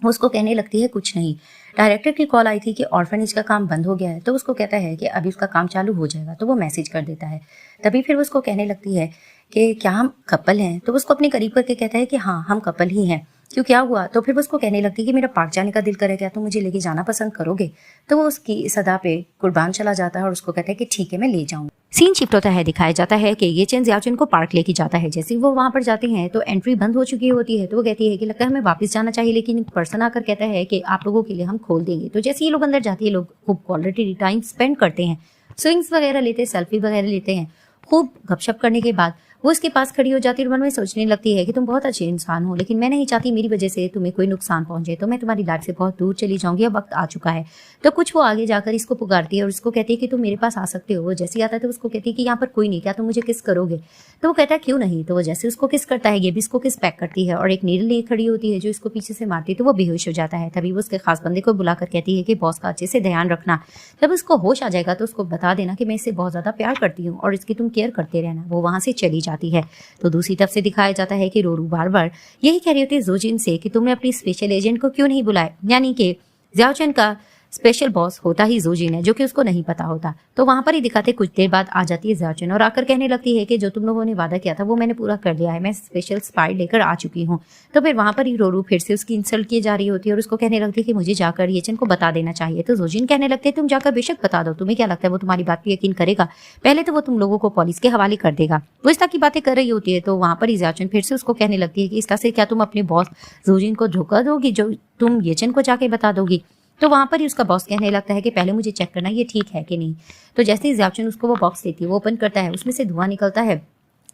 वो उसको कहने लगती है कुछ नहीं, डायरेक्टर की कॉल आई थी कि ऑर्फनेज का काम बंद हो गया है। तो उसको कहता है कि अभी उसका काम चालू हो जाएगा। तो वो मैसेज कर देता है। तभी फिर वो उसको कहने लगती है कि क्या हम कपल हैं। तो उसको अपने करीब करके कहता है कि हाँ हम कपल ही हैं, क्यों क्या हुआ। तो फिर वो उसको कहने लगती है कि मेरा पार्क जाने का दिल करे, क्या तुम मुझे लेके जाना पसंद करोगे। तो वो उसकी सदा पे कुर्बान चला जाता है और उसको कहता है कि ठीक है मैं ले जाऊंगा। सीन शिफ्ट होता है, दिखाया जाता है कि ये चेन जियाओचन को पार्क लेके जाता है। जैसे वो वहां पर जाते हैं तो एंट्री बंद हो चुकी होती है। तो वो कहती है कि लगता है हमें वापस जाना चाहिए, लेकिन एक पर्सन आकर कहता है कि आप लोगों के लिए हम खोल देंगे। तो जैसे ये लोग अंदर जाते हैं लोग खूब क्वालिटी टाइम स्पेंड करते हैं, स्विंग्स वगैरह लेते हैं, सेल्फी वगैरह लेते हैं। खूब गपशप करने के बाद वो इसके पास खड़ी हो जाती है और मन में सोचने लगती है कि तुम बहुत अच्छे इंसान हो, लेकिन मैं नहीं चाहती मेरी वजह से तुम्हें कोई नुकसान पहुंचे, तो मैं तुम्हारी लाइफ से बहुत दूर चली जाऊंगी, अब वक्त आ चुका है। तो कुछ वो आगे जाकर इसको पुकारती है और इसको कहती है कि तुम मेरे पास आ सकते हो। वो जैसे ही आता है तो उसको कहती है कि यहाँ पर कोई नहीं, क्या तुम मुझे किस करोगे। तो वो कहता है क्यों नहीं। तो वो जैसे उसको किस करता है ये भी इसको किस पैक करती है और एक नीडल लिए खड़ी होती है जो इसको पीछे से मारती है। तो वो बेहोश हो जाता है। तभी वो उसके खास बंदे को बुलाकर कहती है कि बॉस का अच्छे से ध्यान रखना, जब उसको होश आ जाएगा तो उसको बता देना कि मैं इससे बहुत ज्यादा प्यार करती हूँ और इसकी तुम केयर करते रहना। वो वहां से चली जाती है। तो दूसरी तरफ से दिखाया जाता है कि रोरू बार बार यही कह रही होती है जोजिन से कि तुमने अपनी स्पेशल एजेंट को क्यों नहीं बुलाया, यानी कि जियाओचन का स्पेशल बॉस होता ही जोजिन है, जो कि उसको नहीं पता होता। तो वहां पर ही दिखाते कुछ देर बाद आ जाती है जियाओचन और आकर कहने लगती है कि जो तुम लोगों ने वादा किया था वो मैंने पूरा कर लिया है, मैं स्पेशल स्पाई लेकर आ चुकी हूँ। तो फिर वहां पर ही रोरू फिर से उसकी इंसल्ट की जा रही होती है और उसको कहने लगती है कि मुझे जाकर येचन को बता देना चाहिए। तो जोजिन कहने लगते हैं तुम जाकर बेशक बता दो, तुम्हें क्या लगता है वो तुम्हारी बात पे यकीन करेगा, पहले तो वो तुम लोगों को पुलिस के हवाले कर देगा। वो इस तरह की बातें कर रही होती है। तो वहां पर ही जियाओचन फिर से उसको कहने लगती है कि इस तरह से क्या तुम अपने बॉस जोजिन को धोखा दोगी जो तुम येचन को जाके बता दोगी। तो वहां पर ही उसका बॉस कहने लगता है कि पहले मुझे चेक करना ये ठीक है कि नहीं। तो जैसे ही जियाओचन उसको वो बॉक्स देती है वो ओपन करता है, उसमें से धुआं निकलता है।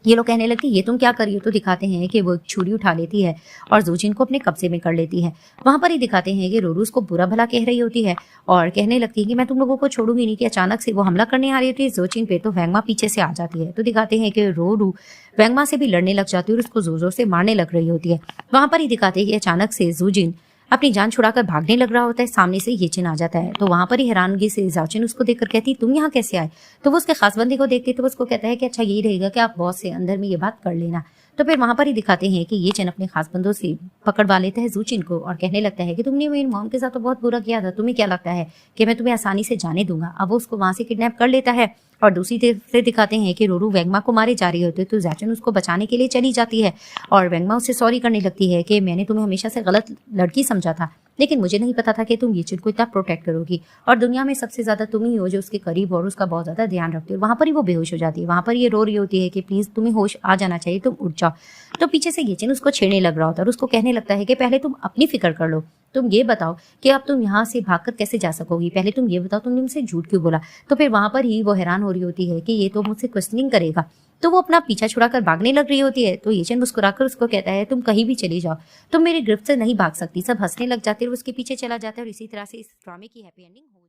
ये लोग कहने लगती है ये तुम क्या कर रही हो। तो दिखाते हैं कि वो एक छुरी उठा लेती है और जोजिन को अपने कब्जे में कर लेती है। वहां पर ही दिखाते हैं कि रोरू उसको बुरा भला कह रही होती है और कहने लगती है कि मैं तुम लोगों को छोड़ूंगी नहीं। कि अचानक से वो हमला करने आ रही होती है जोजिन पे, तो वैंगमा पीछे से आ जाती है। तो दिखाते हैं कि रोरू वैंगमा से भी लड़ने लग जाती है और उसको जोर जोर से मारने लग रही होती है। वहां पर ही दिखाते हैं कि अचानक से जोजिन अपनी जान छुड़ाकर भागने लग रहा होता है, सामने से येचन आ जाता है। तो वहां पर ही हैरानगी से जियाओचन उसको देखकर कहती तुम यहाँ कैसे आए। तो वो उसके खास बंदे को देखती तो उसको कहता है कि अच्छा यही रहेगा कि आप बॉस से अंदर में ये बात कर लेना। तो फिर वहां पर ही दिखाते हैं कि ये चेन अपने खास बंदों से पकड़वा लेता है जूचिन को और कहने लगता है कि तुमने मेरी मॉम के साथ तो बहुत बुरा किया था, तुम्हें क्या लगता है कि मैं तुम्हें आसानी से जाने दूंगा। अब वो उसको वहां से किडनैप कर लेता है और दूसरी तरफ से दिखाते हैं कि रोरू वेंगमा को मारे जा रही होती है तो जैचुन उसको बचाने के लिए चली जाती है और वेंगमा उससे सॉरी करने लगती है कि मैंने तुम्हें हमेशा से गलत लड़की समझा था, लेकिन मुझे नहीं पता था कि तुम येचुन को इतना प्रोटेक्ट करोगी और दुनिया में सबसे ज्यादा तुम ही हो जो उसके करीब और उसका बहुत ज्यादा ध्यान रखती हो। वहां पर ही वो बेहोश हो जाती है। वहां पर ये रो रही होती है कि प्लीज तुम्हें होश आ जाना चाहिए, तुम उठ जाओ। तो पीछे से येचुन उसको छेड़ने लग रहा होता है और उसको कहने लगता है कि पहले तुम अपनी फिक्र कर लो, तुम ये बताओ कि अब तुम यहाँ से भागकर कैसे जा सकोगी, पहले तुम ये बताओ तुमने मुझसे झूठ क्यों बोला। तो फिर वहां पर ही वो हैरान हो रही होती है कि ये तो मुझसे क्वेश्चनिंग करेगा, तो वो अपना पीछा छुड़ाकर भागने लग रही होती है। तो येचुन मुस्कुराकर उसको कहता है तुम कहीं भी चली जाओ, तुम मेरी गिरफ्त से नहीं भाग सकती। सब हंसने लग जाते हैं और उसके पीछे चला जाता है और इसी तरह से इस ड्रामे की हैप्पी एंडिंग हो